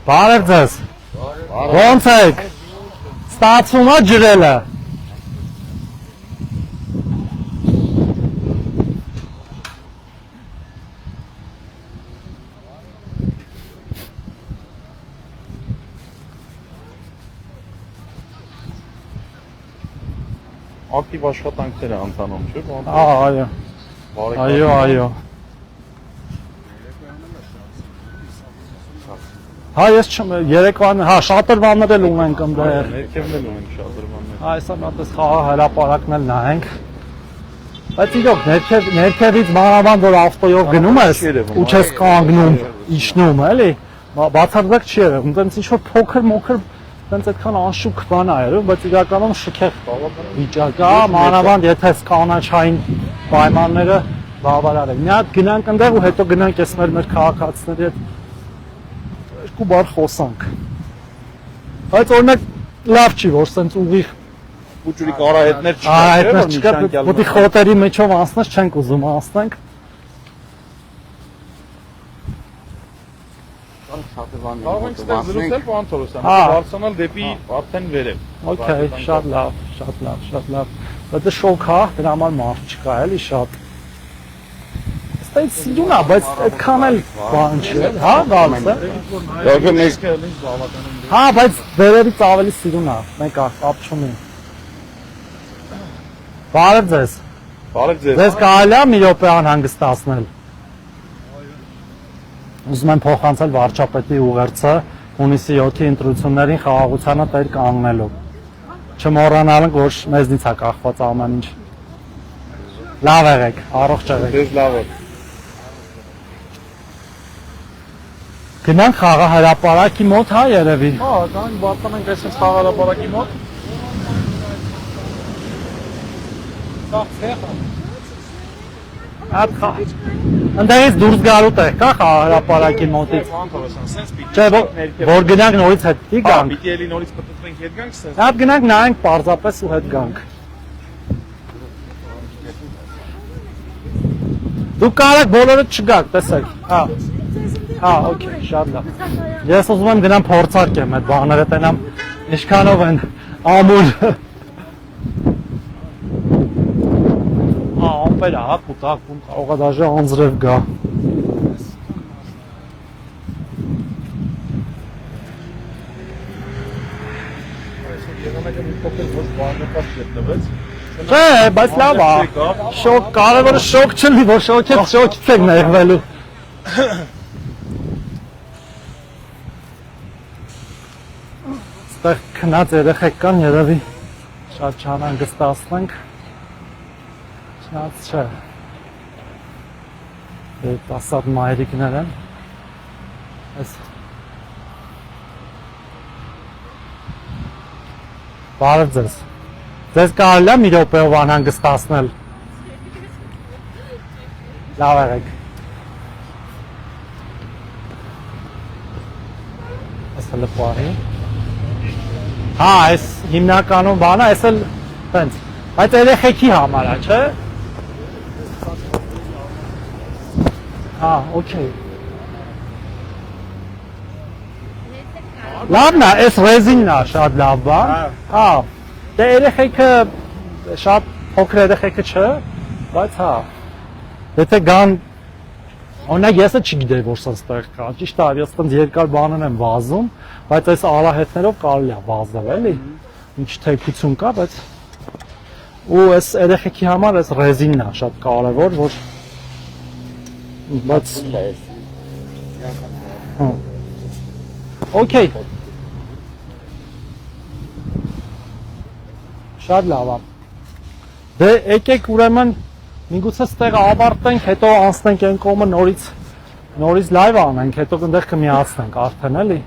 Բարև ձեզ։ Ո՞նց եք։ Ստացվում է ջրելը։ Ակտիվ աշխատանքներ է ընթանում, չէ՞։ Այո։ Այո։ Հա, ես չեմ երեկվան, հա, շատրվաններ էլ ունենք ընդդեմ։ Ներքևն էլ ունենք շատրվաններ։ Հա, այսա մատես խաղա հրապարակն էլ նայենք։ Բայց իրոք ներքևից մանավանդ որ ավտոյով գնում ես ու չես կանգնում, իջնում, էլի։ Բացարձակ չի եղել, այնտեղ ինչ որ փոքր այնց այդքան անշուք բան է եղել, բայց իրականում շքեղ վիճակ է, մանավանդ եթե կանաչային պայմանները բավարար են։ Մի հատ գնանք այնտեղ ու հետո գնանք ես մեր քաղաքացիների հետ բար խոսանք։ Բայց օրինակ լավ չի, որ սենց ուղիղ ուջուրիկ արահետներ չկա, Այդպես չկա, պիտի խոտերի մեջով անցնես, չենք ուզում անցնենք։ Կարող ենք ստեղ զրուցել, պարոն Թորոսյան, բարձրանալ դեպի արդեն վերև։ Okay, շատ լավ։ Դա շոկ է, դրա համար մարդ չկա, էլի շատ։ Ստեղ սիրուն է, բայց այդքան էլ բան չի, հա, գալիս է։ Հա, բայց վերևից ավելի սիրուն է, մեկ է, կապ չունի։ Բարև ձեզ։ Բարև ձեզ։ Ձեզ կարելի է մի րոպե անհանգստացնել։ Ուզում եմ փոխանցել վարչապետի ուղերձը հունիսի 7-ի ընտրություններին խաղաղությանը տեր կանգնելու։ Չմոռանալնք, որ մեզնից է կախված ամեն ինչ։ Լավ եղեք, առողջ եղեք։ Ձեզ լավ եք։ Գնանք խաղահրապարակի մոտ, հա, երևի։ Հա, գանք բարձրանանք այսպես խաղահրապարակի մոտ։ Ընդեղից դուրս գալու տեղ կա խաղահրապարակի մոտից։ Չէ, որ գնանք նորից հետի գանք։ Պիտի էլի նորից պտտվենք հետ գանք սենց։ Հատ գնանք նայենք պարզապես ու հետ գանք։ Դուք կարեք բոլորը չգաք, տեսեք։ Հա, օքեյ, շատ լավ։ Ես ուզում եմ գնամ փորձարկեմ այդ բաները, տենամ ինչքանով են ամուր։ Ամպեր հա, կուտակում կարող է դաժե անձրև գա։ Չէ, բայց լավ է։ Շոկ, կարևորը շոկ չլի, որ շոկից եք նեղվելու։ Ստեղ քնած երեխեք կան, երևի շատ չանհանգստացնենք։ Չնած չէ։ Տասատ մայրիկներ են։ Բարև ձեզ։ Ձեզ կարելի է մի րոպեով անհանգստացնել։ Լավ եղեք։ Այս էլ պարի։ Հա, այս հիմնականում բանը, այս էլ տենց։ Բայց երեխեքի համար է, չէ։ Հա, օքեյ։ Լավն է, այս ռեզինն է շատ լավ բան։ Հա, դե երեխեքը շատ փոքր երեխեքը չէ, բայց հա։ Եթե գան, օրինակ եսը չգիտեի, որ սա ստեղ կա, ճիշտ է, ես տենց երկար բանն եմ վազում, բայց այս արահետներով կարելի է վազել, էլի։ Ինչ թեքություն կա, բայց ու այս երեխեքի համար այս ռեզինն է շատ կարևոր, որ բայց օքեյ։ Շատ լավ է։ Դե եկեք ուրեմն միգուցե ստեղը ավարտենք, հետո անցնենք այն կողմը նորից լայվ անենք, հետո այնտեղ կմիացնենք արդեն, էլի։